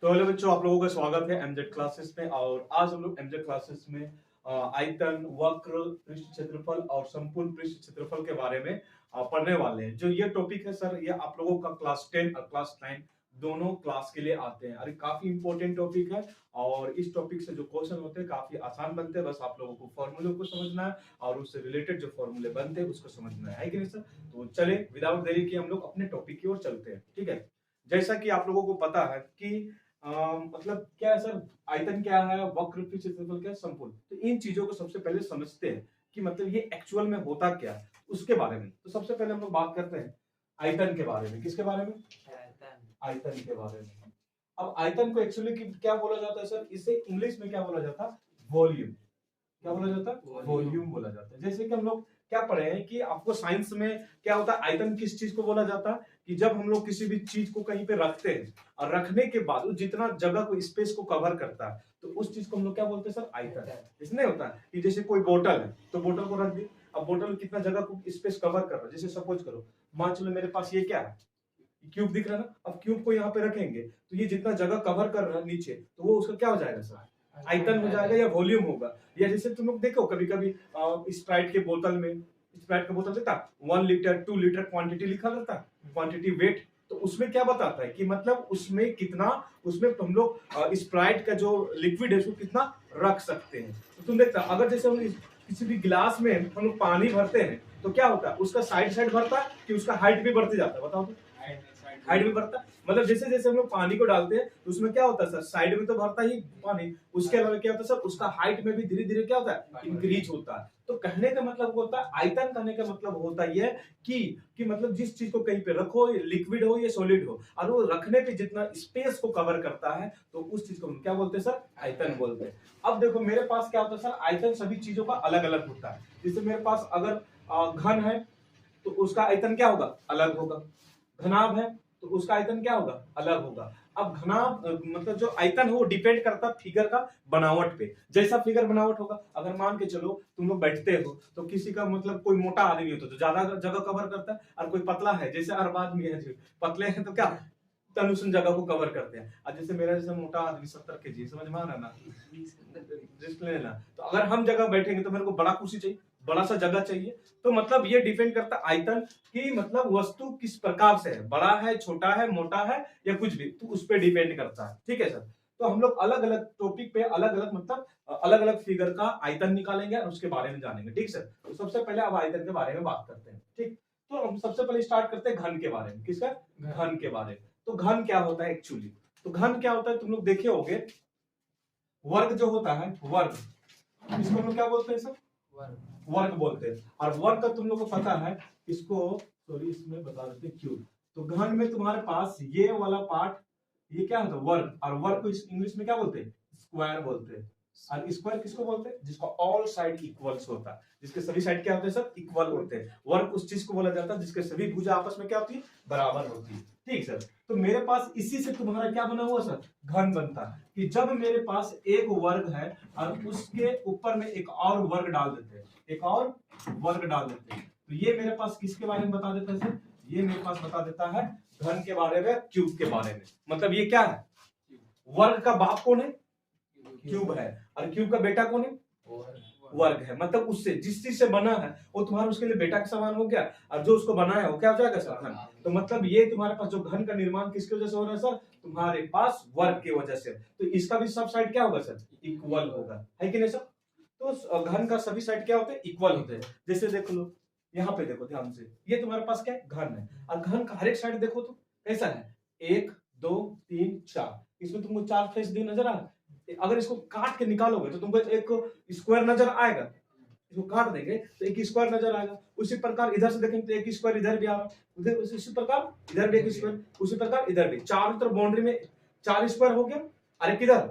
तो हेलो बच्चों, आप लोगों का स्वागत है एमजेड क्लासेस में। और आज हम लोग एमजेड क्लासेस में आयतन, वक्र, पृष्ठ क्षेत्रफल और संपूर्ण पृष्ठ क्षेत्रफल के बारे में पढ़ने वाले हैं। जो ये टॉपिक है सर, ये आप लोगों का क्लास 10 और क्लास 9 दोनों क्लास के लिए आते हैं और काफी इंपॉर्टेंट टॉपिक है। और इस टॉपिक से जो क्वेश्चन होते हैं काफी आसान बनते हैं। बस आप लोगों को फॉर्मूले को समझना है और उससे रिलेटेड जो फॉर्मूले बनते हैं उसको समझना है कि नहीं सर। तो चले विदाउट देरी के हम लोग अपने टॉपिक की ओर चलते हैं। ठीक है, जैसा कि आप लोगों को पता है कि मतलब क्या है सर, आयतन क्या है, वक्र, पृष्ठ क्षेत्रफल क्या है, संपूर्ण। तो इन चीजों को सबसे पहले समझते हैं कि मतलब ये एक्चुअल में होता क्या है उसके बारे में। तो सबसे पहले हम लोग बात करते हैं आयतन के बारे में। किसके बारे में? आयतन के बारे में। अब आयतन को एक्चुअली क्या बोला जाता है सर? इसे इंग्लिश में क्या बोला जाता है? वॉल्यूम। क्या बोला जाता है? वॉल्यूम बोला जाता है। जैसे कि हम लोग क्या पढ़े हैं कि आपको साइंस में क्या होता है, आयतन किस चीज को बोला जाता है कि जब हम लोग किसी भी चीज को कहीं पे रखते हैं और रखने के बाद वो जितना जगह को, स्पेस को कवर करता है, तो उस चीज को हम लोग क्या बोलते हैं सर? आयतन। इसमें होता है कि जैसे कोई बोतल है तो बोतल को रख दी, अब बोतल कितना जगह को, स्पेस कवर कर रहा है। जैसे सपोज करो, मान चलो मेरे पास ये क्या है, क्यूब दिख रहा है ना। अब क्यूब को यहाँ पे रखेंगे तो ये जितना जगह कवर कर रहा है नीचे, तो वो उसका क्या हो जाएगा सर? आयतन हो जाएगा या वॉल्यूम होगा। या जैसे तुम लोग देखो कभी कभी स्प्राइट के बोतल में, स्प्राइट का बोतल रहता 1 लीटर 2 लीटर क्वांटिटी लिखा रहता है, क्वांटिटी वेट। तो उसमें क्या बताता है कि मतलब उसमें कितना, उसमें हम लोग स्प्राइट का जो लिक्विड है उसको कितना रख सकते हैं। तो तुम देखता अगर जैसे हम किसी भी गिलास में हम लोग पानी भरते हैं तो क्या होता है, उसका साइड साइड भरता है कि उसका हाइट भी बढ़ते जाता है? बताओ तो। हाइट भी बढ़ता है। मतलब जैसे जैसे हम लोग पानी को डालते हैं तो उसमें क्या होता है सर, साइड में तो भरता ही पानी, उसके अलावा क्या होता है सर, उसका हाइट में भी धीरे धीरे क्या होता है, इंक्रीज होता है। तो कहने का मतलब होता है, आयतन कहने का मतलब होता है कि मतलब जिस चीज को कहीं पे रखो, लिक्विड हो या सॉलिड हो, और वो रखने पे जितना स्पेस को कवर करता है तो उस चीज को हम क्या बोलते हैं सर? आयतन बोलते हैं। अब देखो मेरे पास क्या होता है सर, आयतन सभी चीजों का अलग अलग होता है। जैसे मेरे पास अगर घन है तो उसका आयतन क्या होगा? अलग होगा। घनाभ है तो उसका आयतन क्या होगा? अलग होगा। अब घनाभ मतलब जो आयतन है वो डिपेंड करता है फिगर का बनावट पे। जैसा फिगर बनावट होगा, अगर मान के चलो तुम लोग बैठते हो तो किसी का मतलब कोई मोटा आदमी होता है तो ज्यादा जगह कवर करता है, और कोई पतला है जैसे अरबाज में है, पतले हैं तो क्या तनुसन जगह को कवर करते हैं। और जैसे मेरा जैसे मोटा आदमी 70 केजी, समझ में आ रहा है ना, रिस्क लेना। तो अगर हम जगह बैठेंगे तो मेरे को बड़ा कुर्सी चाहिए, बड़ा सा जगह चाहिए। तो मतलब ये डिपेंड करता है आयतन कि मतलब वस्तु किस प्रकार से है, बड़ा है, छोटा है, मोटा है या कुछ भी, तो उस पर डिपेंड करता है। ठीक है सर। तो हम लोग अलग अलग टॉपिक पे अलग अलग मतलब अलग अलग फिगर का आयतन निकालेंगे और उसके बारे में जानेंगे। ठीक सर। तो सबसे पहले अब आयतन के बारे में बात करते हैं। ठीक, तो हम सबसे पहले स्टार्ट करते हैं घन के बारे में। किसका? घन के बारे में। तो घन क्या होता है एक्चुअली? तो घन क्या होता है, तुम लोग देखे होंगे, वर्ग जो होता है, वर्ग, इसको हम लोग क्या बोलते हैं सर? वर्ग बोलते हैं। और वर्ग का तुम लोग को पता है, इसको सॉरी इसमें बता देते हैं क्यूब। तो घन में तुम्हारे पास ये वाला पार्ट, ये क्या होता है? वर्ग। और वर्ग को इंग्लिश में क्या बोलते हैं? स्क्वायर बोलते हैं। और स्क्वायर किसको बोलते हैं? जिसका ऑल साइड इक्वल्स होता है, जिसके सभी साइड क्या होते हैं सर? इक्वल होते हैं। वर्ग उस चीज को बोला जाता है जिसके सभी भुजा आपस में क्या होती है? बराबर होती है। ठीक सर। तो मेरे पास इसी से तुम्हारा क्या बना हुआ सर? घन बनता है। कि जब मेरे पास एक वर्ग है और उसके ऊपर में एक और वर्ग डाल देते हैं, एक और वर्ग डाल देते हैं, तो ये मेरे पास किसके बारे में बता देता है सर? ये मेरे पास बता देता है घन के बारे में, क्यूब के बारे में। मतलब ये क्या है? वर्ग का बाप कौन है? क्यूब है। और क्यूब का बेटा कौन है? वर्ग है। मतलब उससे जिस चीज से बना है वो तुम्हारा उसके लिए बेटा के समान हो गया, और जो उसको बनाया है वो क्या हो जाएगा सर? घन। तो मतलब ये तुम्हारे पास जो घन का निर्माण किसकी वजह से हो रहा है सर? तुम्हारे पास वर्ग की वजह से। तो इसका भी सब साइड क्या होगा सर? इक्वल होगा, है कि नहीं सर? तो घन का सभी साइड क्या होते हैं? इक्वल होते हैं। जैसे देख लो, यहाँ पे देखो ध्यान से, ये तुम्हारे पास क्या है? घन है। और घन का हर एक साइड देखो तो कैसा है? 1 2 3 4, इसमें तुमको 4 फेस दी नजर आ रहा है। अगर इसको काट के निकालोगे तो तुमको एक स्क्वायर नजर आएगा। इसको काट देंगे तो एक स्क्वायर नजर आएगा। उसी प्रकार इधर से देखेंगे तो एक स्क्वायर इधर भी आ रहा है, उधर उसी प्रकार इधर भी एक स्क्वायर, उसी प्रकार इधर भी। चारों तरफ बाउंड्री में 4 स्क्वायर हो गया। अरे किधर?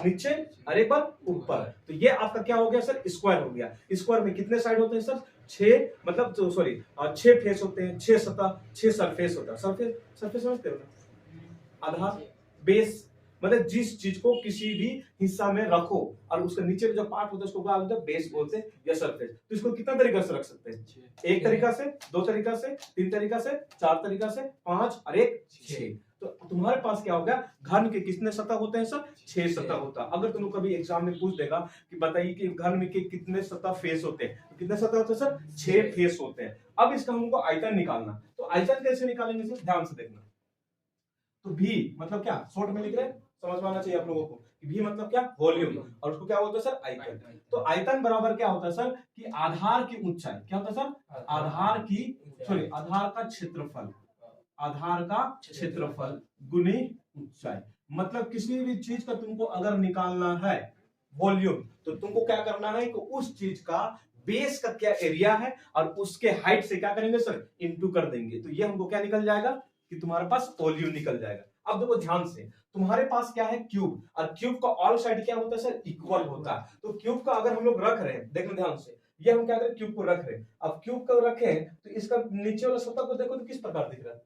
नीचे, अरे एक बार ऊपर। तो ये आपका क्या हो गया सर? स्क्वायर हो गया। स्क्वायर में कितने साइड होते हैं सर? 6, मतलब सॉरी 6 फेस होते हैं, 6 सतह, 6 सरफेस होता है। सरफेस, सरफेस समझते हो ना? आधार, बेस, मतलब जिस चीज को किसी भी हिस्सा में रखो और उसके नीचे जो पार्ट होता है उसको क्या बोलते हैं? बेस बोलते हैं या सरफेस। तो इसको कितना तरीका से रख सकते हैं? एक तरीका से, दो तरीका से, तीन तरीका से, चार तरीका से, 5 और एक 6। तो तुम्हारे पास क्या हो गया, घन के कितने सतह होते हैं सर, 6 सतह होता है। अगर तुम कभी एग्जाम में पूछ देगा कि बताइए कि घन में के कितने सतह फेस होते हैं, तो कितने सतह होते हैं सर, 6 फेस होते हैं। अब इसका हमको आयतन निकालना, तो आयतन कैसे निकालेंगे सर, ध्यान से देखना। तो भी मतलब क्या, शॉर्ट में लिख रहे हैं, समझ में आना चाहिए आप लोगों को कि भी मतलब क्या, वॉल्यूम, और उसको क्या बोलते हैं सर, आयतन। तो आयतन बराबर क्या होता है सर, कि आधार की ऊंचाई, क्या होता है सर, आधार की, सॉरी आधार का क्षेत्रफल, आधार का क्षेत्रफल गुनी ऊंचाई। मतलब किसी भी चीज का तुमको अगर निकालना है वॉल्यूम, तो तुमको क्या करना है कि उस चीज का बेस का क्या एरिया है और उसके हाइट से क्या करेंगे सर, इनटू कर देंगे, तो ये हमको क्या निकल जाएगा कि तुम्हारे पास वॉल्यूम निकल जाएगा। अब देखो ध्यान से, तुम्हारे पास क्या है, क्यूब, और क्यूब का ऑल साइड क्या होता है सर, इक्वल होता है। तो क्यूब का अगर हम लोग रख रहे हैं, देखो ध्यान से, ये हम क्या करें, क्यूब को रख रहे हैं। अब क्यूब को रखे तो इसका नीचे वाला सतह को देखो तो किस प्रकार दिख रहा है,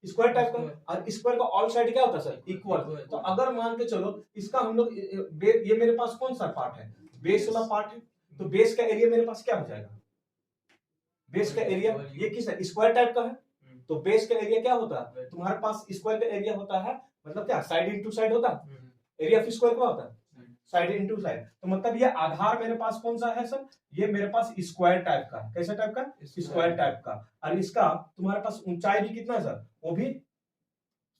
स्क्वायर टाइप का, और स्क्वायर का ऑल साइड क्या होता है सर, इक्वल। तो अगर मान के चलो इसका हम लोग ये मेरे पास कौन सा पार्ट है, बेस वाला पार्ट है, तो बेस का एरिया मेरे पास क्या हो जाएगा, बेस का एरिया ये किस है, स्क्वायर टाइप का है, तो बेस का एरिया क्या होता है तुम्हारे पास, स्क्वायर का एरिया होता है, मतलब क्या, साइड इंटू साइड होता है, एरिया ऑफ स्क्वायर क्या होता है, साइड इंटू साइड। तो मतलब ये आधार मेरे पास कौन सा है सर, ये मेरे पास स्क्वायर टाइप का है, कैसा टाइप का, स्क्वायर टाइप का, और इसका तुम्हारे पास ऊंचाई भी कितना है सर, वो भी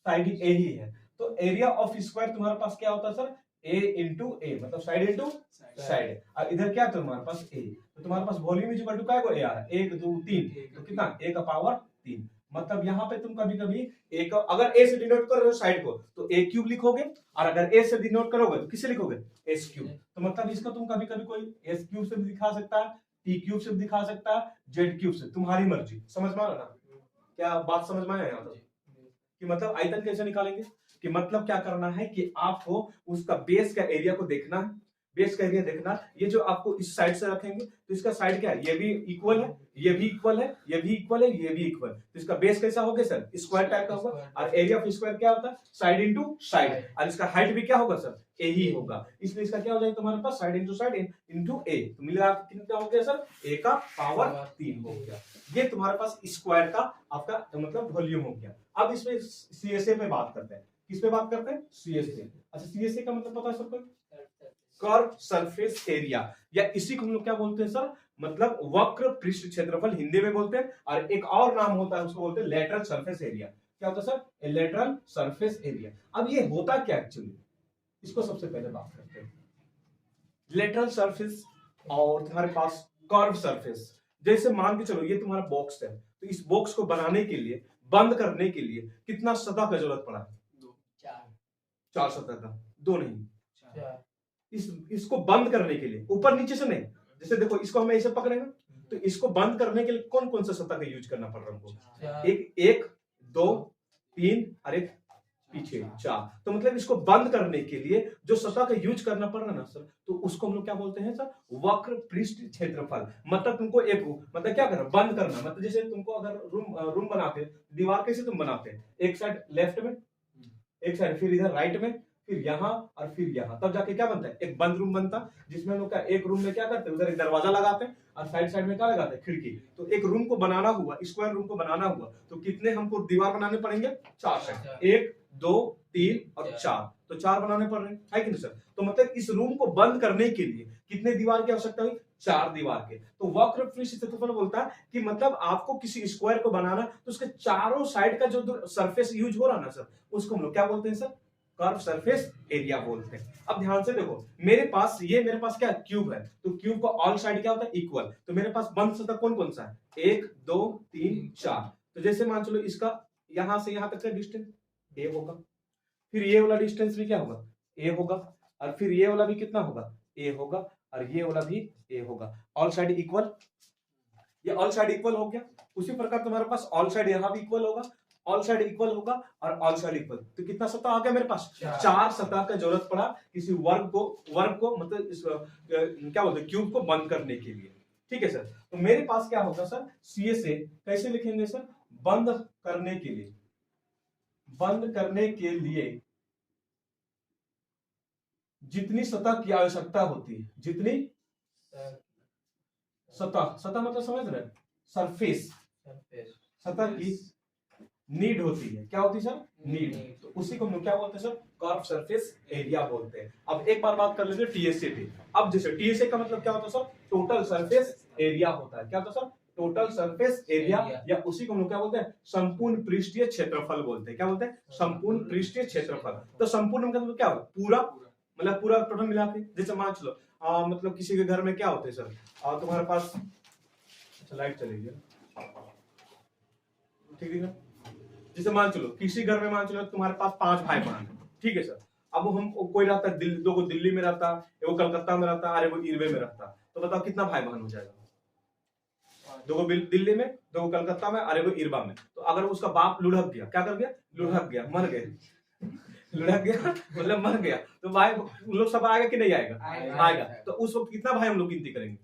साइड ए ही है। तो एरिया ऑफ स्क्वायर तुम्हारे पास क्या होता है सर, ए इंटू ए, मतलब साइड इंटू साइड, और इधर क्या तुम्हारे पास ए, तो तुम्हारे पास वॉल्यूम इज इक्वल टू क्या ए आ रहा है, 1 2 3, तो कितना, ए का पावर 3। मतलब यहाँ पे तुम कभी कभी ए का, अगर ए से डिनोट कर रहे हो साइड को तो ए क्यूब लिखोगे, और अगर ए से डिनोट करोगे तो किसे लिखोगे, एस क्यूब। तो मतलब इसको तुम कभी कभी कोई एस क्यूब से भी दिखा सकता है, टी क्यूब से भी दिखा सकता है, जेड क्यूब से, तुम्हारी मर्जी। समझ में आ रहा ना, क्या बात समझ में आया यहाँ तक? कि मतलब आयतन कैसे निकालेंगे, कि मतलब क्या करना है कि आपको उसका बेस का एरिया को देखना है, बेस का एरिया देखना, ये जो आपको इस साइड से रखेंगे तो इसका साइड क्या है, ये भी इक्वल है, ये भी इक्वल है, ये भी इक्वल है, ये भी इक्वल, तो इसका बेस कैसा होगा सर, स्क्वायर टाइप का होगा, और एरिया ऑफ स्क्वायर क्या होता है, साइड इंटू साइड, और इसका हाइट भी क्या होगा सर, ए ही होगा, इसलिए इसका क्या हो जाएगा तुम्हारे पास, साइड इंटू साइड इंटू ए, तो मिला कितना हो गया सर, ए का पावर 3 हो गया। ये तुम्हारे पास स्क्वायर का आपका मतलब वॉल्यूम हो गया। अब इसमें सीएसए पे बात करते हैं, किस पे बात करते हैं, सीएसए। अच्छा सीएसए का मतलब पता है सबको, कर्व सरफेस एरिया, या इसी को हम लोग क्या बोलते हैं सर, मतलब वक्र पृष्ठ क्षेत्रफल हिंदी में बोलते हैं, और एक और नाम होता है उसको बोलते हैं लेटरल सरफेस एरिया। क्या होता है सर, लेटरल सरफेस एरिया। अब ये होता क्या एक्चुअली, इसको सबसे पहले बात करते हैं। लेटरल सरफेस और तुम्हारे पास कर्व सरफेस, जैसे मान के चलो ये तुम्हारा बॉक्स है, तो इस बॉक्स को बनाने के लिए, बंद करने के लिए कितना सतह का जरूरत पड़ा, 4 सतह का, 2 नहीं, इसको बंद करने के लिए, ऊपर नीचे से नहीं, जैसे देखो इसको हम ऐसे पकड़ेंगे, तो इसको बंद करने के लिए कौन कौन सा सतह का यूज करना पड़ रहा है हमको, एक 2 3 और एक पीछे 4। तो मतलब इसको बंद करने के लिए जो सतह का यूज करना पड़ रहा है ना सर, तो उसको हम लोग क्या बोलते हैं सर, वक्र पृष्ठ क्षेत्रफल। मतलब तुमको एक, मतलब क्या करना, बंद करना, मतलब जैसे तुमको अगर रूम बनाते, दीवार कैसे तुम बनाते हैं, एक साइड लेफ्ट में, एक साइड फिर इधर राइट में, फिर यहाँ और फिर यहाँ, तब जाके क्या बनता है, एक बंद रूम बनता, जिसमें हम लोग क्या, एक रूम में क्या करते हैं, उधर एक दरवाजा लगाते हैं और साइड साइड में क्या लगाते हैं, खिड़की। तो एक रूम को बनाना हुआ, स्क्वायर रूम को बनाना हुआ, तो कितने हमको दीवार बनाने पड़ेंगे, 4 साइड, 1 2 3 और 4, तो 4 बनाने पड़ रहे हैं, है कि नहीं सर। तो मतलब इस रूम को बंद करने के लिए कितने दीवार की आवश्यकता हुई, 4 दीवार के। तो वक्र पृष्ठ क्षेत्रफल बोलता है कि मतलब आपको किसी स्क्वायर को बनाना, तो उसके चारों साइड का जो सरफेस यूज हो रहा ना सर, उसको हम लोग क्या बोलते हैं सर, कर्व सरफेस एरिया बोलते हैं। अब ध्यान से देखो, मेरे पास क्या क्यूब है, तो क्यूब का ऑल साइड क्या होता है, इक्वल। तो मेरे पास बंद सतह कौन कौन सा है, 1 2 3 4। तो जैसे मान चलो इसका यहां से यहां तक का डिस्टेंस ए होगा, फिर ये वाला डिस्टेंस भी क्या होगा, ए होगा, और फिर ये वाला भी कितना होगा, ए होगा, और ये वाला भी ए होगा, ऑल साइड इक्वल। ये ऑल साइड इक्वल हो गया। उसी प्रकार तुम्हारे पास ऑल साइड यहां भी इक्वल होगा, ऑल साइड इक्वल होगा, और ऑल साइड इक्वल। तो कितना सतह आ गया मेरे पास, 4 सतह का जरूरत पड़ा किसी वर्ग को मतलब इस क्या बोलते हैं, क्यूब को बंद करने के लिए। ठीक है सर। तो मेरे पास क्या होगा सर, सीएसए कैसे लिखेंगे सर, बंद करने के लिए, बंद करने के लिए जितनी सतह की आवश्यकता होती है, जितनी सतह, सतह मतलब समझ रहे, सरफेस, सतह की नीड होती है। क्या होती है सर? नीड। तो उसी को हम लोग क्या बोलते हैं सर? कर्व सरफेस एरिया बोलते हैं। अब एक बार बात कर लेते हैं टीएसए की। अब जैसे टीएसए का मतलब क्या होता है सर? टोटल सरफेस एरिया होता है। क्या होता है सर? टोटल सरफेस एरिया, या उसी को हम लोग क्या बोलते हैं? संपूर्ण पृष्ठीय क्षेत्रफल बोलते हैं। क्या बोलते हैं? संपूर्ण पृष्ठीय क्षेत्रफल। तो संपूर्ण मतलब क्या होगा? पूरा, मतलब पूरा टोटल मिला के। जैसे मान चलो मतलब किसी के घर में क्या होते हैं सर, तुम्हारे पास, अच्छा लाइट चलेगी, ठीक है ना? जैसे मान चलो किसी घर में मान चलो तुम्हारे पास 5 भाई बहन है, ठीक है सर। अब हम कोई रहता है दिल्ली, दो को दिल्ली में रहता, वो कलकत्ता में रहता, अरे वो इरवे में रहता, तो बताओ कितना भाई बहन हो जाएगा? दो को दिल्ली में, दो को कलकत्ता में, अरे वो इरवा में। तो अगर उसका बाप लुढ़क गया, क्या कर गया? लुढ़क गया, मर गए लुढ़क गया मतलब मर गया, तो भाई उन लोग सब आएगा कि नहीं आएगा? आएगा। तो उस वक्त कितना भाई हम लोग गिनती करेंगे?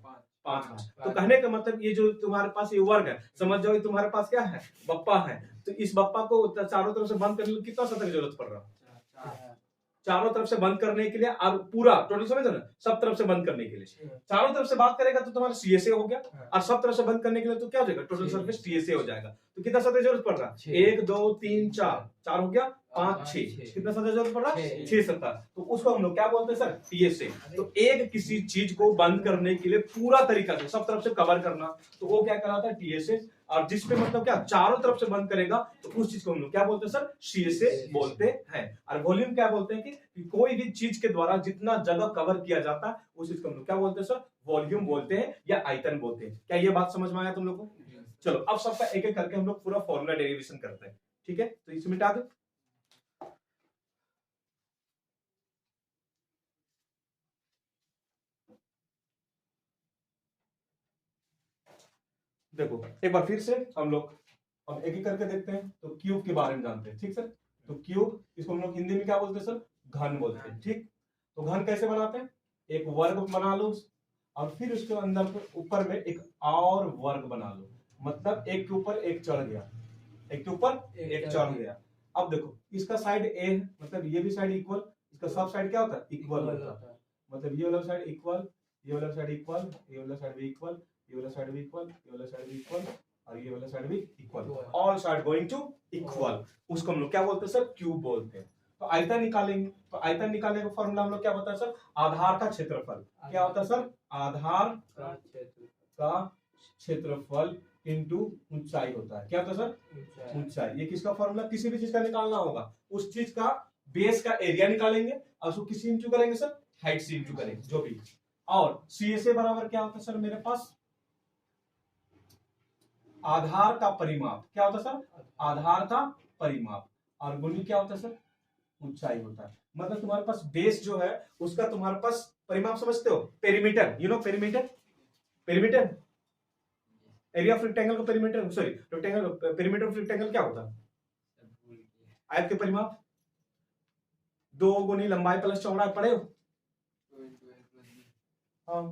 5 भाई। तो कहने का मतलब ये जो तुम्हारे पास ये वर्ग है, समझ जाओ तुम्हारे पास क्या है? बप्पा है। तो इस बप्पा को चारों तरफ से बंद करने के लिए कितना सतह की जरूरत पड़ रहा है? चारों तरफ से बंद करने के लिए, और पूरा टोटल समझ ना, सब तरफ से बंद करने के लिए चारों तरफ से बात करेगा तो तुम्हारा सीएसए हो गया, और सब तरफ से बंद करने के लिए तो क्या हो जाएगा? टोटल सरफेस टीएसए हो जाएगा। तो कितना सतह जरूरत पड़ रहा है? 1 2 3 4, 4 हो गया, 5 6, कितना सतह जरूरत पड़ रहा है? 6 सतह। तो उसको हम लोग क्या बोलते हैं सर? टीएसए। तो एक किसी चीज को बंद करने के लिए पूरा तरीका से सब तरफ से कवर करना, तो वो क्या कहलाता है? टीएसए। और जिसपे मतलब क्या चारों तरफ से बंद करेगा, तो उस चीज को हम लोग क्या बोलते हैं सर? सीएसए बोलते हैं। और वॉल्यूम क्या बोलते हैं कि कोई भी चीज के द्वारा जितना जगह कवर किया जाता है उस चीज को हम लोग क्या बोलते हैं सर? वॉल्यूम बोलते हैं या आयतन बोलते हैं। क्या ये बात समझ में आया तुम लोग को? चलो अब सबका एक एक करके हम लोग पूरा फॉर्मूला डेरिवेशन करते हैं, ठीक है? तो इसे मिटा दो। देखो एक बार फिर से हम लोग अब एक एक करके देखते हैं। तो क्यूब के बारे में जानते हैं, ठीक सर? तो क्यूब, इसको हम लोग हिंदी में क्या बोलते हैं सर? घन बोलते हैं, ठीक? तो घन कैसे बनाते हैं? एक वर्ग बना लो और फिर उसके अंदर ऊपर में एक और वर्ग बना लो, मतलब एक के ऊपर एक चढ़ गया, एक के ऊपर एक चढ़ गया। अब देखो इसका साइड ए है, मतलब ये भी साइड इक्वल, इसका सब साइड क्या होता है? इक्वल होता है। मतलब ये वाला साइड इक्वल, ये वाला साइड इक्वल, ये वाला साइड भी इक्वल, ये वाला साइड भी इक्वल, ये वाला साइड भी इक्वल, और ये वाला साइड भी equal, all side going to equal. उसको हम लोग क्या बोलते हैं सर? क्यूब बोलते हैं। तो आयतन निकालेंगे, तो आयतन निकालने का फॉर्मूला हम लोग क्या होता है सर? आधार का क्षेत्रफल। क्या होता है सर? आधार का क्षेत्रफल इनटू ऊंचाई होता है। क्या होता है सर? ऊंचाई। ये किसका फॉर्मूला? किसी भी चीज का निकालना होगा, उस चीज का बेस का एरिया निकालेंगे और उसको किसी इंटू करेंगे सर? हाइट से इंटू करेंगे जो भी। और सीएसए बराबर क्या होता है सर मेरे पास? आधार का परिमाप। क्या होता है सर? आधार का परिमाप। और गुणी क्या होता है सर? ऊंचाई होता है। मतलब तुम्हारे पास बेस जो है उसका तुम्हारे पास परिमाप समझते हो? Perimeter, you know perimeter? Perimeter, area of rectangle का perimeter, sorry rectangle, perimeter of rectangle क्या होता है? आयत के परिमाप। 2 गुनी लंबाई प्लस चौड़ाई, पढ़े हो? हाँ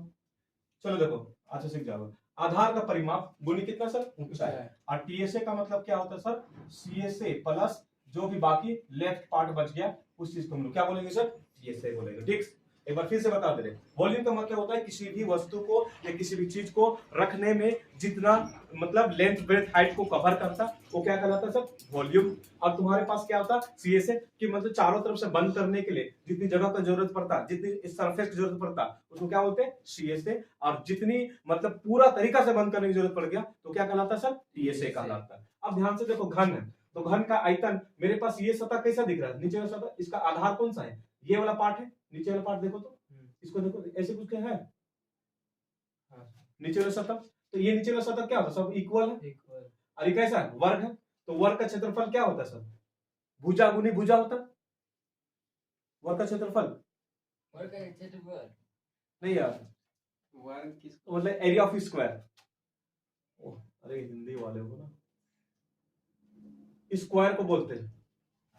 चलो देखो, अच्छा सीख जाओ। आधार का परिमाप गुनी कितना सर? ऊंचाई। और टीएसए का मतलब क्या होता है सर? सीएसए प्लस जो भी बाकी लेफ्ट पार्ट बच गया उस चीज को हम लोग क्या बोलेंगे सर? टीएसए बोलेंगे, ठीक? एक बार फिर से बता दे रहे, वॉल्यूम का मतलब होता है किसी भी वस्तु को या किसी भी चीज को रखने में जितना मतलब लेंथ ब्रेथ हाइट को कवर करता वो क्या कहलाता है सर? वॉल्यूम। अब तुम्हारे पास क्या होता है? सीएसए कि मतलब चारों तरफ से बंद करने के लिए जितनी जगह का जरूरत पड़ता, जितनी सरफेस की जरूरत पड़ता, उसको क्या बोलते हैं? सीएसए। और जितनी मतलब पूरा तरीका से बंद करने की जरूरत पड़ गया तो क्या कहलाता है सर? टीएसए कहलाता है। अब ध्यान से देखो, घन है तो घन का आयतन मेरे पास ये सतह कैसा दिख रहा है? नीचे वाला सतह, इसका आधार कौन सा है? ये वाला पार्ट है। नीचे वाला पार्ट देखो तो, इसको देखो ऐसे कुछ क्या है? नीचे वाला सतह, तो ये नीचे वाला सतह क्या होता है? सब इक्वल है। और ये कैसा है? वर्ग है। तो वर्ग का क्षेत्रफल क्या होता है सर? भुजा गुनी भुजा होता है। वर्ग का क्षेत्रफल नहीं यार, वर्ग किसको मतलब? Area of square. अरे हिंदी वाले हो ना, स्क्वायर को बोलते हैं।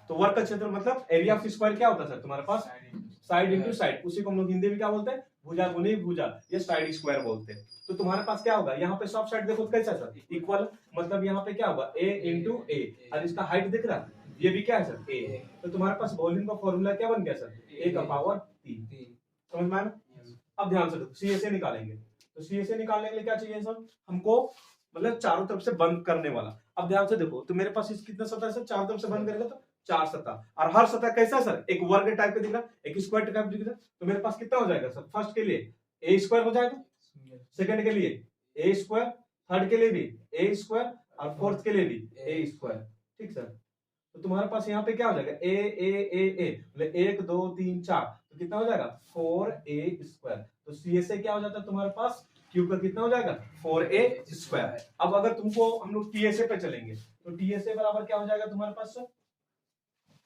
तो वर्ग का क्षेत्र मतलब एरिया ऑफ स्क्वायर क्या होता है सर तुम्हारे पास? Side into side. उसी को हम लोग हिंदी में क्या बोलते हैं? भुजा गुनी भुजा, ये साइड स्क्वायर बोलते हैं। तो तुम्हारे पास क्या होगा? यहाँ पे सब साइड देखो तो कैसा सर? इक्वल। मतलब यहाँ पे क्या होगा? ए इंटू ए, और इसका हाइट दिख रहा है, ये भी क्या है सर? ए। तो तुम्हारे पास वॉल्यूम का फॉर्मूला क्या बन गया सर? ए का पावर 3। समझ में आया? अब ध्यान से सीएसए निकालेंगे। तो सीएसए निकालने के लिए क्या चाहिए सर हमको? मतलब चारों तरफ से बंद करने वाला। अब ध्यान से देखो, तो मेरे पास इस कितना सतह है सर, चारों तरफ से बंद करेगा तो 4 सतह, और हर सतह कैसा है सर, एक वर्ग टाइप का दिख रहा है, एक स्क्वायर टाइप दिख रहा है। तो मेरे पास कितना हो जाएगा सर, फर्स्ट के लिए ए स्क्वायर हो जाएगा, सेकंड के लिए ए स्क्वायर, थर्ड के लिए भी ए स्क्वायर, और फोर्थ के लिए भी ए स्क्वायर। ठीक सर, तो तुम्हारे पास यहाँ पे क्या हो जाएगा, ए ए ए ए, मतलब 1 2 3 4, तो कितना हो जाएगा 4a स्क्वायर। तो सी से क्या हो जाता है तुम्हारे पास, क्यूब का कितना हो जाएगा 4a स्क्वायर। अब अगर तुमको हम लोग टीएसए पे चलेंगे, तो टीएसए बराबर क्या हो जाएगा तुम्हारे पास सर,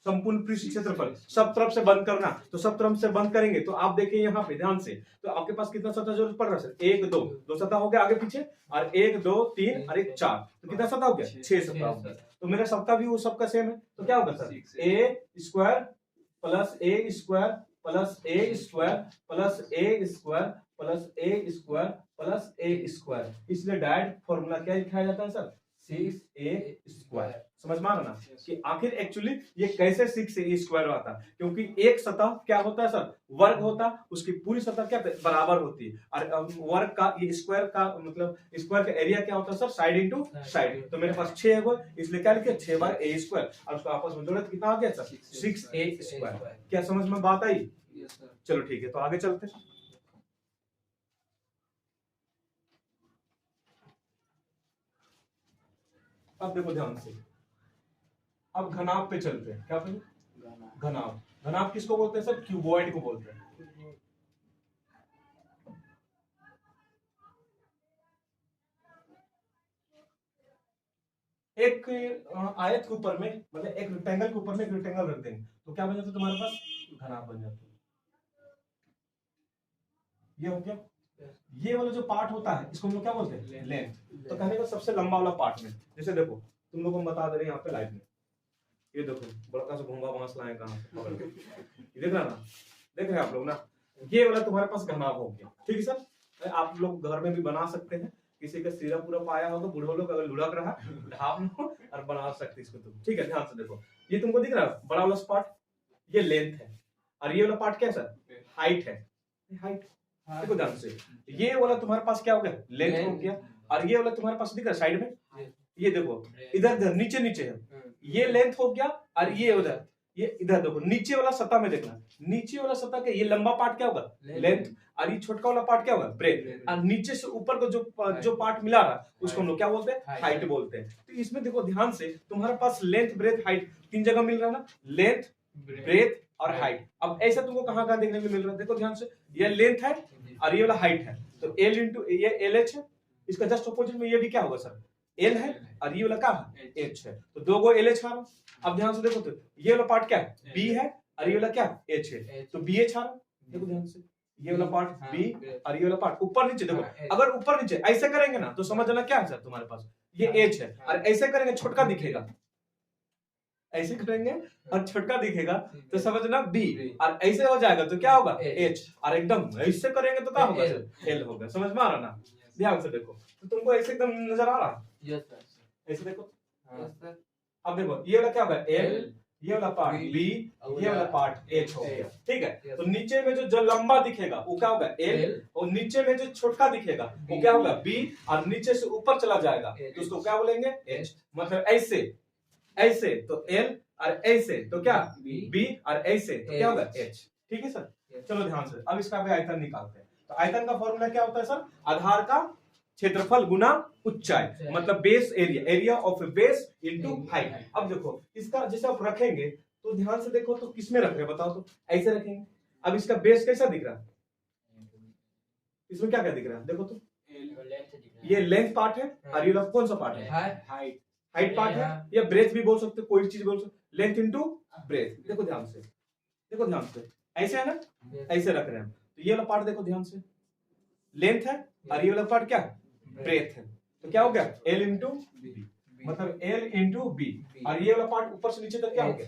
संपूर्ण पृष्ठ क्षेत्रफल। सब तरफ से बंद करना, तो सब तरफ से बंद करेंगे तो आप देखिए यहाँ पे ध्यान से, तो आपके पास कितना सतह जरूरत पड़ रहा है सर, 1 2, 2 सतह हो गया आगे पीछे, और 1 2 3 और 1 4, तो कितना सतह हो गया 6 सतह हो गया। तो मेरा सतह भी वो सबका सेम है, तो क्या होगा सर, ए स्क्वायर प्लस ए स्क्वायर प्लस ए स्क्वायर प्लस ए स्क्वायर प्लस ए स्क्वायर प्लस ए स्क्वायर। इसलिए डायरेक्ट फॉर्मूला क्या लिखा जाता है सर, 6a स्क्वायर। समझ में आ रहा ना कि आखिर एक्चुअली ये कैसे 6a स्क्वायर आता है, क्योंकि एक सतह क्या होता है सर, वर्ग होता है, उसकी पूरी सतह क्या बराबर होती है, और वर्ग का ये स्क्वायर का मतलब स्क्वायर का एरिया क्या होता है सर, साइड इंटू साइड। तो मेरे पास 6 है, इसलिए क्या लिखे 6 बार a स्क्वायर, और उसको आपस में जोड़े तो कितना आ गया सर 6a स्क्वायर। क्या समझ में बात आई? चलो ठीक है, तो आगे चलते हैं। अब देखो ध्यान से, अब घनाभ पे चलते हैं। क्या पे? घनाभ। घनाभ किसको बोलते हैं सर, क्यूबॉइड को बोलते हैं। एक आयत के ऊपर में, मतलब एक रेक्टेंगल के ऊपर में एक रेक्टेंगल रख देंगे तो क्या बन जाता है तुम्हारे पास, घनाभ बन जाता है। ये हो गया। ये वाला जो पार्ट होता है इसको हम लोग क्या बोलते हैं, लेंथ। तो कहने का सबसे लंबा वाला पार्ट में, जैसे देखो तुम लोगों को बता दे रहे हैं यहाँ पे लाइव में, ये देखो बड़का सा भूंगा बांस लाए कहां से, ये देख रहा ना, देख रहे हैं आप लोग ना, ये वाला तुम्हारे पास घनाभ हो गया। ठीक है सर, आप लोग घर में भी बना सकते हैं, किसी का सिरा पूरा पाया होगा, बूढ़े लोग अगर लुढ़क रहा ढाप लो और बना सकते इसको तुम। ठीक है, ध्यान से देखो, ये तुमको दिख रहा है बड़ा वाला पार्ट, ये लेंथ है, और ये वाला पार्ट क्या है सर, हाइट है। हाइट देखो ध्यान से, ये वाला तुम्हारे पास क्या हो गया, लेंथ हो गया, और ये वाला तुम्हारे पास दिख रहा है साइड में, ये देखो इधर नीचे नीचे है, ये लेंथ हो गया, और ये उधर, ये इधर देखो नीचे वाला सतह में देखना, नीचे वाला सतह के ये लंबा पार्ट क्या होगा, लेंथ, और ये छोटा वाला पार्ट क्या होगा, ब्रेथ, और नीचे से ऊपर को जो पार्ट मिला रहा उसको हम लोग क्या बोलते हैं, हाइट बोलते हैं। तो इसमें देखो ध्यान से, तुम्हारे पास लेंथ ब्रेथ हाइट 3 जगह मिल रहा है ना, लेंथ ब्रेथ और हाइट। अब ऐसा तुमको कहां कहां देखने को मिल रहा है, देखो ध्यान से, ये लेंथ है और ये वाला हाइट है, तो L इंटू ये LH है, इसका जस्ट अपोजिट में ये भी क्या होगा सर, L है, और ये वाला क्या है, H है, तो 2 गो LH आ रहा। अब ध्यान से देखो, तो ये वाला पार्ट क्या है, B है, और ये वाला क्या है, H है, तो BH आ रहा। देखो ध्यान से, ये वाला पार्ट B और ये वाला पार्ट ऊपर नीचे, देखो अगर ऊपर नीचे ऐसे करेंगे ना तो समझ लेना क्या है सर तुम्हारे पास, ये H है, और ऐसे करेंगे छोटका दिखेगा, ऐसे करेंगे और छोटका दिखेगा तो समझना B, और ऐसे हो जाएगा तो क्या होगा H, और एकदम ऐसे करेंगे तो क्या होगा L होगा। समझ में आ रहा ना, ध्यान से देखो, तो तुमको ऐसे एकदम नजर आ रहा, यस सर, ऐसे देखो। Yes sir. अब देखो ये वाला क्या होगा L, ये वाला पार्ट B, ये वाला पार्ट H हो गया। ठीक है, तो नीचे में जो लंबा दिखेगा वो क्या होगा L, और नीचे में जो छोटका दिखेगा वो क्या होगा B, और नीचे से ऊपर चला जाएगा तो उसको क्या बोलेंगे H। मतलब ऐसे ऐसे तो L, और ऐसे तो क्या B, और ऐसे तो क्या होगा H। ठीक है सर, चलो ध्यान से, अब इसका भी आयतन निकालते हैं। तो आयतन का फॉर्मूला क्या होता है सर, आधार का क्षेत्रफल गुना उच्चाई, मतलब base area, area of A base into height. अब देखो इसका जैसे आप रखेंगे तो ध्यान से देखो, तो किसमें रख रहे हैं बताओ, तो ऐसे रखेंगे। अब इसका बेस कैसा दिख रहा है, इसमें क्या क्या दिख रहा है, देखो तो ये लेंथ पार्ट है, और ये कौन सा पार्ट है, हाइट, हाइट पार्ट है, या ब्रेथ भी बोल सकते हो, कोई चीज बोल सकते, लेंथ इनटू ब्रेथ। देखो ध्यान से, देखो ध्यान से, ऐसे है ना, ऐसे रख रहे हैं। तो ये वाला पार्ट देखो ध्यान से, लेंथ है, और ये वाला पार्ट क्या है, ब्रेथ है, तो क्या हो गया L इंटू बी, मतलब L इंटू बी, और ये वाला पार्ट ऊपर से नीचे तक क्या हो गया,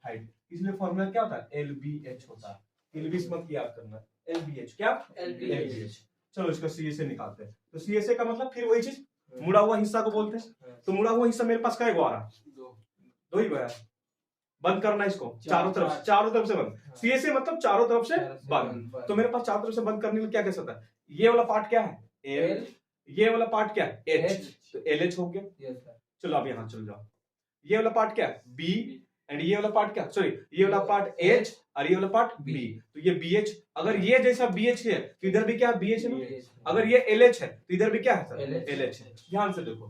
हाइट। इसलिए फॉर्मूला क्या होता है, LBH होता है। LB मत याद करना, LBH क्या, LBH। चलो इसका CSA निकालते हैं। तो CSA का मतलब फिर वही चीज, मुड़ा हुआ हिस्सा को बोलते हैं। तो मुड़ा हुआ हिस्सा मेरे पास क्या आ रहा, 2 ही गया। बंद करना इसको चारों तरफ से बंद, CSA मतलब चारों तरफ से बंद। तो मेरे पास चारों तरफ से बंद करने के लिए क्या कह सकता है, ये वाला पार्ट क्या है L, ये वाला पार्ट क्या है H, तो LH हो गया। Yes sir. चलो अब यहाँ चल जाओ, ये वाला पार्ट क्या है B एंड ये वाला पार्ट क्या, सॉरी ये वाला पार्ट H और ये वाला पार्ट B। तो ये BH, अगर ये जैसा BH है तो इधर भी क्या है BH है ना, अगर ये LH है तो इधर भी क्या है सर LH है। ध्यान से देखो,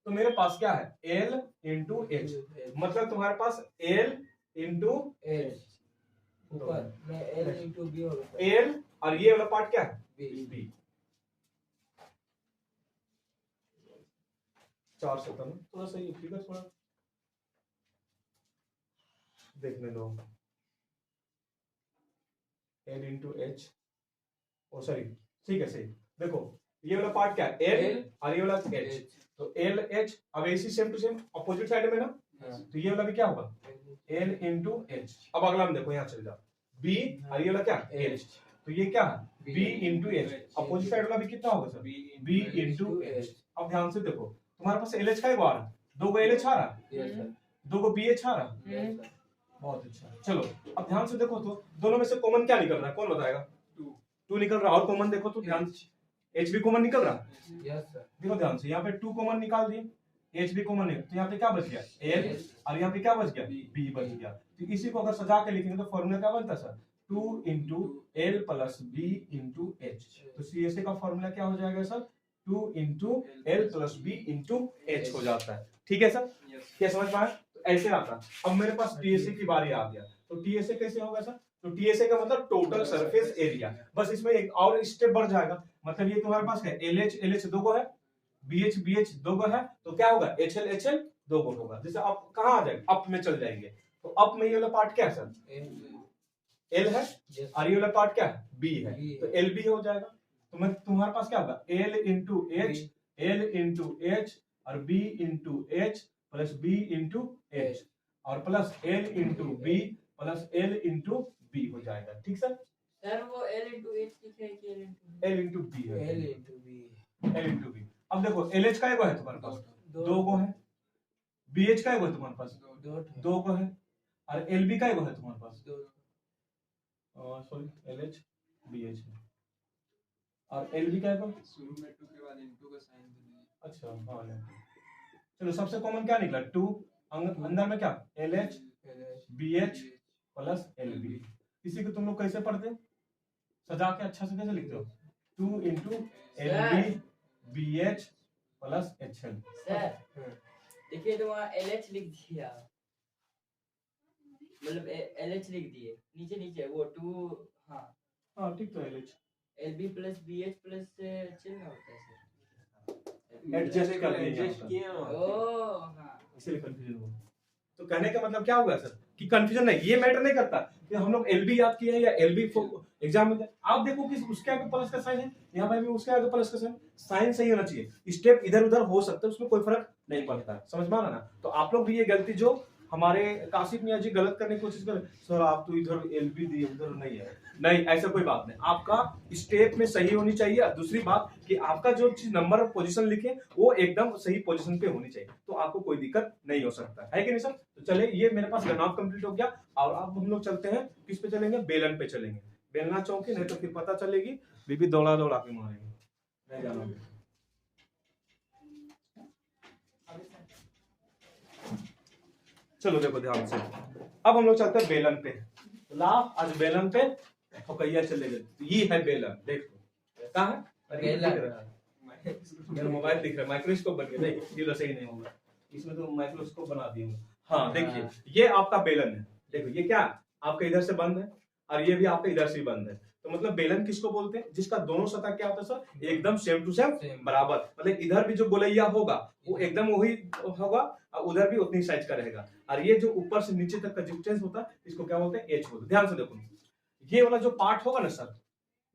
तो मेरे पास क्या है L इंटू H, मतलब तुम्हारे पास L इंटू H ऊपर में L इंटू B होगा L और ये वाला पार्ट क्या है B। 4 सेकंड थोड़ा सा ये फिगर थोड़ा देखने दो। L इंटू H, ओ सॉरी ठीक है सही। देखो ये वाला पार्ट क्या है L और ये वाला H, तो L H, अब ऐसी same to same opposite side में ना, तो ये वाला भी क्या होगा L इंटू H। अब अगला हम देखो यहाँ चले जाओ B और ये वाला क्या H, तो ये क्या है B into H, opposite side वाला भी कितना होगा सर B इंटू H। अब ध्यान से देखो तुम्हारे पास LH का एक बार दो को LH आ रहा, दो को BH आ रहा, बहुत अच्छा। चलो अब ध्यान से देखो तो दोनों में से कॉमन क्या निकल रहा है, कौन बताएगा? 2 निकल रहा है, और कॉमन देखो तो ध्यान से H भी कॉमन निकल रहा है। Yes sir. देखो ध्यान से यहाँ पे 2 कॉमन निकाल दिए, H भी कॉमन है, तो यहाँ पे क्या बच गया L और यहाँ पे क्या बच गया B बच गया। तो इसी को अगर सजा के लिखेंगे तो फॉर्मूला क्या बनता है sir 2 into L plus B into H। तो CSA का फॉर्मूला क्या हो जाएगा sir 2 into L plus B into H हो जाता है। ठीक है सर, क्या समझ पाए? तो ऐसे आता। अब मेरे पास TSA की बारी आ गया, तो TSA कैसे होगा सर, तो TSA का मतलब टोटल सरफेस एरिया। बस इसमें एक और स्टेप बढ़ जाएगा, मतलब ये तुम्हारे पास है LH दो को है, BH दो को है, तो क्या होगा HL दो को होगा। जैसे आप कहाँ आ जाएंगे अप में चल जाएंगे, तो अप में ये वाला पार्ट क्या है सर L है और ये वाला पार्ट क्या है B है, तो LB हो जाएगा। तो मैं तुम्हारे पास क्या होगा L इंटू H और B into H plus B into H और plus L into B plus L into B हो जाएगा। ठीक सर, सर वो L इंटू H लिखे है कि L इंटू B है, L इंटू B। अब देखो LH का एक है तुम्हारे पास दो को है, BH का एक है तुम्हारे पास दो को है, और LB का एक है तुम्हारे पास सॉरी LH BH है, और LB का एक शुरू में 2 के बाद इनटू का साइन देना। अच्छा हाँ। चलो सबसे कॉमन क्या निकला 2, अंदर में क्या LH BH प्लस LB। इसी को तुम लोग कैसे पढ़ते सजा के अच्छा से कैसे लिखते हो 2 into LB BH plus HL। Sir देखिए तो वहाँ LH लिख दिया, मतलब LH लिख दिए नीचे वो 2। हाँ ठीक, तो LH LB plus BH plus HL में होता है सर, एडजस्ट कर दिए एडजस्ट किए हैं। ओह हाँ इसलिए कंफ्यूजन हुआ। तो कहने का मतलब क्या होगा सर कि कंफ्यूजन नहीं, ये मैटर नहीं करता कि हम लोग LB याद किए हैं या LB एग्जाम में आप देखो कि उसके आगे प्लस का साइन है, यहाँ पर भी उसके आगे प्लस का साइन सही होना चाहिए, स्टेप इधर उधर हो सकता है, उसमें कोई फर्क नहीं पड़ता। समझ में आ रहा ना? तो आप लोग भी ये गलती जो हमारे काशिफ मियां जी गलत करने की कोशिश कर सर आप तो इधर LB दिए उधर नहीं है, नहीं ऐसा कोई बात नहीं, आपका स्टेप में सही होनी चाहिए। दूसरी बात कि आपका जो चीज नंबर पोजीशन लिखे वो एकदम सही पोजीशन पे होनी चाहिए, तो आपको कोई दिक्कत नहीं हो सकता है कि नहीं सर। तो चले ये मेरे पास गनाफ कंप्लीट हो गया, और अब हम लोग चलते हैं किस पे चलेंगे, बेलन पे चलेंगे। बेलना चौकी नहीं तो फिर पता चलेगी बीबी दौड़ा दौड़ा के मारेंगे, नहीं जाना। चलो देखो ध्यान से, अब हम लोग चलते हैं बेलन पे। ला आज बेलन पे फकैया चले गए, ये है बेलन। देखो कहाँ है, अरे मेरा मोबाइल दिख रहा है, माइक्रोस्कोप बन गया, नहीं ये सही नहीं होगा, इसमें तो माइक्रोस्कोप बना दिए। हाँ देखिए ये आपका बेलन है, देखो ये क्या आपका इधर से बंद है और ये भी आपका इधर से बंद है। तो मतलब बेलन किसको बोलते हैं, जिसका दोनों सतह क्या होता है सर एकदम सेम टू सेम बराबर, मतलब इधर भी जो गोलैया होगा वो एकदम वही होगा और उधर भी उतनी साइज का रहेगा, और ये जो ऊपर से नीचे तक का डिस्टेंस होता है इसको क्या बोलते हैं एच बोलते हैं। ध्यान से देखो ये वाला जो पार्ट होगा ना सर,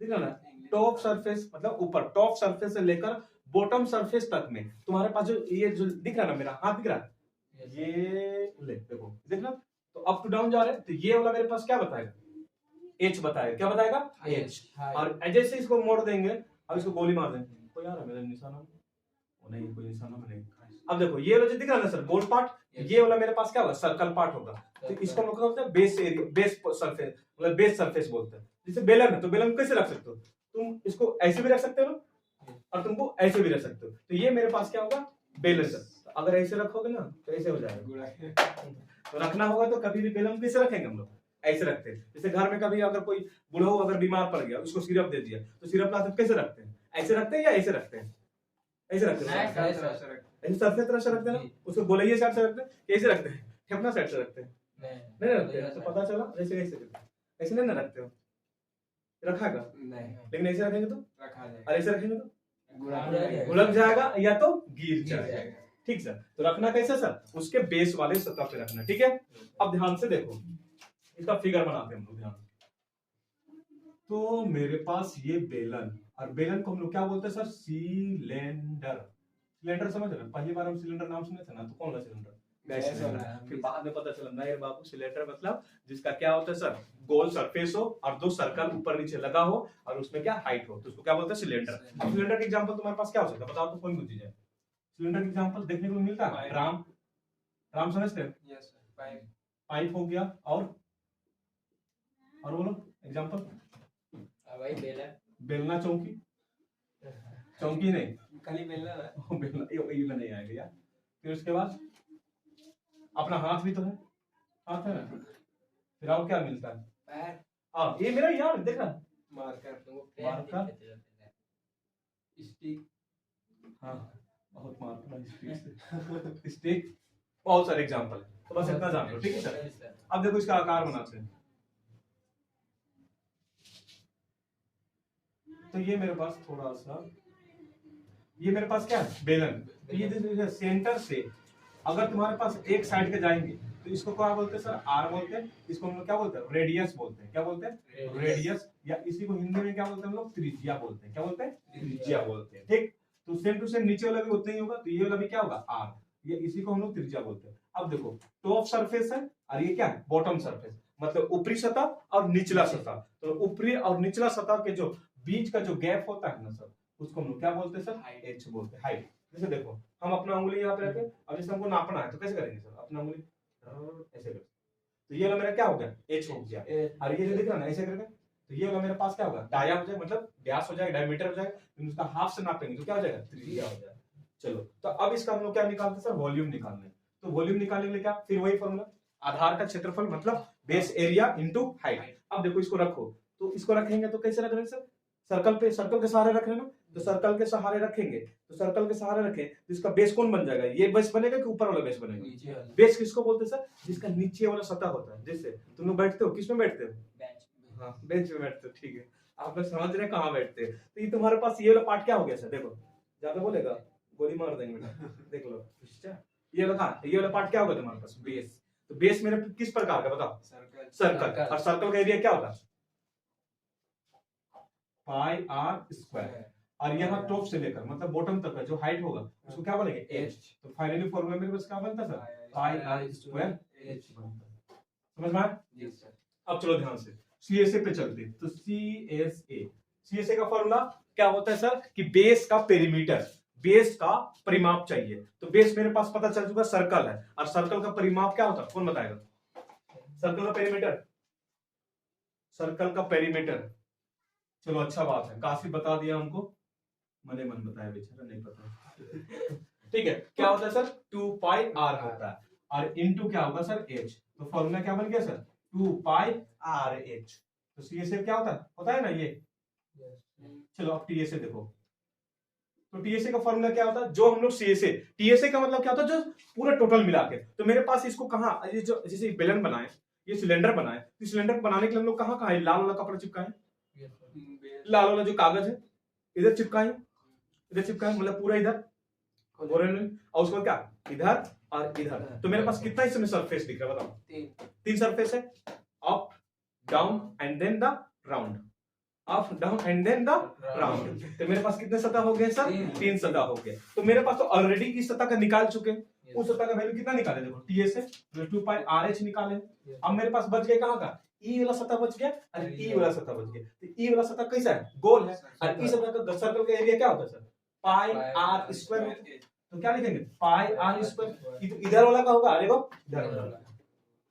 दिख रहा ना टॉप सरफेस, मतलब ऊपर टॉप सरफेस से लेकर बॉटम सरफेस तक में तुम्हारे पास जो ये जो दिख रहा ना मेरा हाथ दिख रहा है, ये ले देखो दिख रहा, तो अप टू डाउन जा रहे हैं, तो ये वाला मेरे पास क्या बताएगा एच बताएगा, क्या बताएगा एच। और जैसे इसको मोड़ देंगे अब इसको गोली मार देंगे, कोई आ रहा है मेरा निशाना, वो नहीं कोई निशाना में नहीं। अब देखो ये वाला जो दिख रहा है ना सर गोल पार्ट, ये वाला मेरे पास क्या होगा सर्कल पार्ट होगा, तो इसको हम लोग बोलते हैं बेस एरिया, बेस सरफेस, मतलब बेस सरफेस बोलते हैं। जैसे बेलन है तो बेलन कैसे रख सकते हो तुम, इसको ऐसे भी रख सकते हो ना, और तुमको ऐसे भी रख सकते हो। तो ये मेरे पास क्या होगा, बेलन। अगर ऐसे रखोगे ना तो ऐसे हो जाएगा। तो रखना होगा तो कभी भी बेलन कैसे रखेंगे हम लोग, ऐसे रखते हैं। जैसे घर में कभी अगर कोई बूढ़ा अगर बीमार पड़ गया, उसको सिरप दे दिया, तो सिरप लाते कैसे रखते हैं, ऐसे रखते हैं या ऐसे रखते हैं, ऐसे रखते हैं, ऐसे सरफे तरह से रखते हैं, उसको गोलैया साइड से रखते हैं, कैसे रखते हैं, ठेपना साइड से रखते हैं, नहीं रखते हैं। तो पता चला ऐसे कैसे रखते हैं, ऐसे नहीं ना रखते हो, रखा का नहीं लेकिन ऐसे रखेंगे तो, रखा जाएगा, और ऐसे रखेंगे तो जाएगा। उलझ जाएगा या तो गिर गिर जाएगा। जाएगा। ठीक सर। तो रखना कैसे सर, उसके बेस वाले सतह पे रखना। ठीक है, अब ध्यान से देखो, इसका फिगर बनाते हैं हम लोग, ध्यान। तो मेरे पास ये बेलन, और बेलन को हम लोग क्या बोलते हैं सर, सिलेंडर। सिलेंडर समझ रहे हैं, पहली बार हम सिलेंडर नाम सुने थे ना, तो कौन सा सिलेंडर, गैस सिलेंडर। फिर बाद में पता चला नहीं बाबू, सिलेंडर मतलब जिसका क्या होता है सर, गोल सरफेस हो और दो सर्कल ऊपर नीचे लगा हो और उसमें क्या हाइट हो, तो उसको क्या बोलते हैं, सिलेंडर। अब सिलेंडर के एग्जांपल तुम्हारे पास क्या हो सकता है, बताओ तो, कोई भी चीज है। सिलेंडर के एग्जांपल देखने को मिलता है, ड्राम, ड्राम समझते हैं, यस सर, पाइप, पाइप हो गया, और बोलो एग्जांपल, भाई बेलन, बेलना, चौकी, चौकी नहीं, खाली बेलना है, बेलना ये नहीं आएगा यार। फिर उसके बाद अपना हाथ भी तो है, हाथ है ना, फिर और क्या मिलता है, पैर, हाँ ये मेरा यार देख रहा, मार्कर, तुमको पैर मार्कर? दिखते थे। स्टिक, हाँ बहुत मार स्टिक, बहुत सारे एग्जांपल है, तो बस इतना जान लो। ठीक है सर। अब देखो इसका आकार बनाते हैं। तो ये मेरे पास थोड़ा सा, ये मेरे पास क्या है, बेलन। तो ये देखो सेंटर से अगर तुम्हारे पास एक साइड के जाएंगे तो इसको क्या बोलते हैं सर, आर बोलते हैं। इसको हम लोग क्या बोलते हैं, रेडियस बोलते हैं। क्या बोलते हैं, रेडियस, या इसी को हिंदी में क्या बोलते हैं हम लोग, त्रिज्या बोलते हैं। क्या बोलते हैं, त्रिज्या बोलते हैं। ठीक, तो सेम टू सेम नीचे वाला भी उतना ही होगा, तो ये वाला भी क्या होगा, आर, ये इसी को हम लोग त्रिज्या बोलते हैं। अब देखो टॉप सरफेस है और ये क्या है, बॉटम सरफेस, मतलब ऊपरी सतह और निचला सतह। तो ऊपरी और निचला सतह के जो बीच का जो गैप होता है ना सर, उसको हम लोग क्या बोलते हैं सर, एच बोलते हैं, हाइट। जैसे देखो हम अपना उंगली यहाँ पे रखे, अब जैसे हमको नापना है तो कैसे करेंगे सर, अपना उंगली ऐसे करके, तो ये वाला मेरा क्या हो गया, एच हो गया। और ये जो दिख रहा है ना ऐसे करके, तो ये वाला मेरे पास क्या होगा, डाया हो जाएगा, मतलब व्यास हो जाएगा, डायमीटर हो जाएगा, उसका हाफ से नापेंगे तो क्या हो जाएगा, त्रिज्या हो जाएगा। चलो तो अब इसका हम लोग क्या निकालते हैं सर, वॉल्यूम निकालने। तो वॉल्यूम निकालने के लिए क्या, फिर वही फॉर्मूला, आधार का क्षेत्रफल मतलब बेस एरिया इनटू हाइट। अब देखो इसको रखो, तो इसको रखेंगे तो कैसे रख रहे हैं सर, सर्कल पे, सर्कल के सहारे रख रहे हैं ना, तो सर्कल के सहारे रखेंगे, तो सर्कल के सहारे रखें तो इसका बेस कौन बन जाएगा, ये बेस बनेगा कि ऊपर वाला बेस बनेगा, नीचे वाला, बेस किसको बोलते हैं सर, जिसका नीचे वाला सतह होता है। जैसे तुम लोग बैठते हो, किस में बैठते हो, बेंच, हाँ बेंच पे बैठते हो, ठीक है, आप लोग समझ रहे हैं कहाँ बैठते हैं। तो ये तुम्हारे पास ये वाला पार्ट क्या हो गया सर, देखो ज्यादा बोलेगा गोली मार देंगे बेटा, देख लो ये वाला, ये वाला पार्ट क्या होगा तुम्हारे पास, बेस। तो बेस मेरे किस प्रकार का बताओ, सर्कल, सर्कल, और सर्कल का एरिया क्या होगा, पाई आर स्क्वायर, और यहाँ टॉप से लेकर मतलब बॉटम तक का जो हाइट होगा उसको क्या बोलेंगे, एच। तो फाइनली फॉर्मूला मेरे पास क्या बनता है sir, pi are square H बनता है। समझ में आया? Yes sir. अब चलो ध्यान से सीएसए पे चलते हैं। तो सीएसए का फॉर्मूला क्या होता है सर, कि बेस का पेरीमीटर, बेस का परिमाप चाहिए। तो बेस मेरे पास पता चल चुका सर्कल है, और सर्कल का परिमाप क्या होता है, कौन बताएगा, सर्कल का पेरीमीटर, सर्कल का पेरीमीटर। चलो अच्छा बात है, काफी बता दिया हमको, मने मन बताया, बेचारा नहीं पता। ठीक है, क्या होता है सर, 2 पाई आर होता है, और इनटू क्या होगा सर, एच। तो फॉर्मूला क्या बन गया सर, 2 पाई आर एच। तो सीएसए क्या होता है ना ये। चलो अब टीएसए देखो, तो टीएसए का फॉर्मूला क्या होता है, जो हम लोग सीएसए, टीएसए का मतलब क्या होता है, जो पूरा टोटल मिला के। तो मेरे पास इसको कहाँ, जो जैसे बेलन बनाए, ये सिलेंडर बनाए, तो सिलेंडर बनाने के लिए हम लोग कहाँ कहाँ लाल वाला कपड़ा चिपकाए, लाल वाला जो कागज है इधर चिपकाए, इधर चिपकाए, मतलब पूरा इधर, और उसको क्या इधर और इधर। तो मेरे पास कितना इसमें सरफेस दिख रहा है बताओ, 3 सरफेस है, up down and then the round, up down and then the round. तो मेरे पास कितने सतह हो गए सर, 3 सतह हो गए। तो मेरे पास तो ऑलरेडी इस सतह का निकाल चुके हैं, उस सतह का वैल्यू कितना निकाले, देखो टीएसए 2 पाई आरएच निकाले। अब मेरे पास बच गया कहाँ का, ई वाला सतह बच गया और ई वाला सतह बच गया। तो ई वाला सतह कैसा है, गोल है, और ई सतह का सर्कल का एरिया क्या होता है सर, पाई आर स्क्वायर। तो क्या लिखेंगे, पाई आर स्क्वायर। तो इधर वाला का होगा, अरे वो इधर वाला,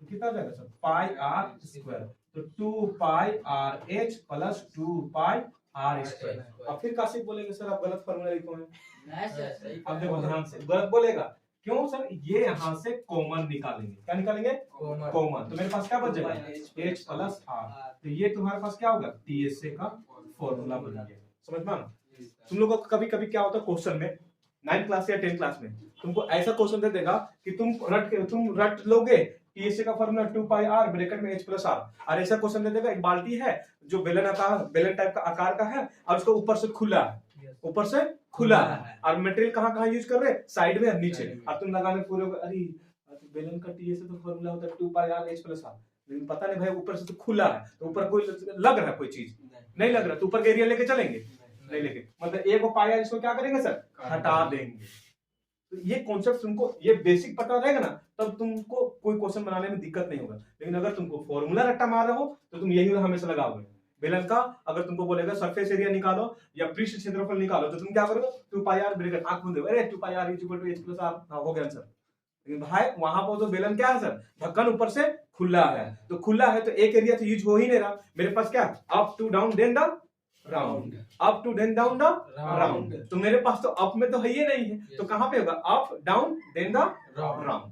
तो कितना जाएगा सर, पाई आर स्क्वायर। तो 2 pi R H plus 2 pi are square. अब फिर काशिफ बोलेंगे सर आप गलत फॉर्मूला लिखो है। नहीं सर सही अब देखो ध्यान से गलत बोलेगा क्यों सर, ये यहाँ से कॉमन निकालेंगे, क्या निकालेंगे कॉमन, तो मेरे पास क्या बच जाएगा H प्लस R, तो ये तुम्हारे पास क्या होगा TSA का फॉर्मूला बन गया। समझ में आना? तुम लोगों को कभी कभी क्या होता है क्वेश्चन में 9th क्लास या 10th क्लास में तुमको ऐसा क्वेश्चन दे देगा कि तुम रट लोगे TSA का फॉर्मूला 2 पाई R ब्रैकेट में H प्लस R, और ऐसा क्वेश्चन दे देगा एक बाल्टी है जो बेलन टाइप का आकार का है और उसको ऊपर से खुला है, ऊपर से खुला है, और मटेरियल कहाँ यूज कर रहे हैं साइड में और नीचे, और तुम लगाने पूरे अरे बेलन का TSA तो फॉर्मूला होता है 2 पाई R H प्लस R, लेकिन पता नहीं भाई ऊपर से तो खुला है, तो ऊपर कोई लग रहा है कोई चीज नहीं लग रहा, तो ऊपर का एरिया लेके चलेंगे नहीं लेके, मतलब एक पाई R इसको क्या करेंगे सर हटा देंगे। तो ये कॉन्सेप्ट तुमको ये बेसिक पता रहेगा ना तब तुमको कोई क्वेश्चन बनाने में दिक्कत नहीं होगा, लेकिन अगर तुमको फॉर्मूला रट्टा मार रहे हो तो तुम यही हमेशा लगाओगे। बेलन का अगर तुमको बोलेगा सरफेस एरिया निकालो या पृष्ठ क्षेत्रफल निकालो तो तुम क्या करोगे 2 पाई R ब्रैकेट आंख बंद, अरे 2 पाई R = H प्लस R, हाँ हो गया आंसर। लेकिन भाई वहां पर तो बेलन क्या है सर ढक्कन ऊपर से खुला है, तो खुला है तो एक एरिया तो यूज हो ही नहीं रहा, मेरे पास क्या up to down then the round, up to then down the round, तो मेरे पास तो अप में तो है ही नहीं है, तो कहां पे होगा up down then the round.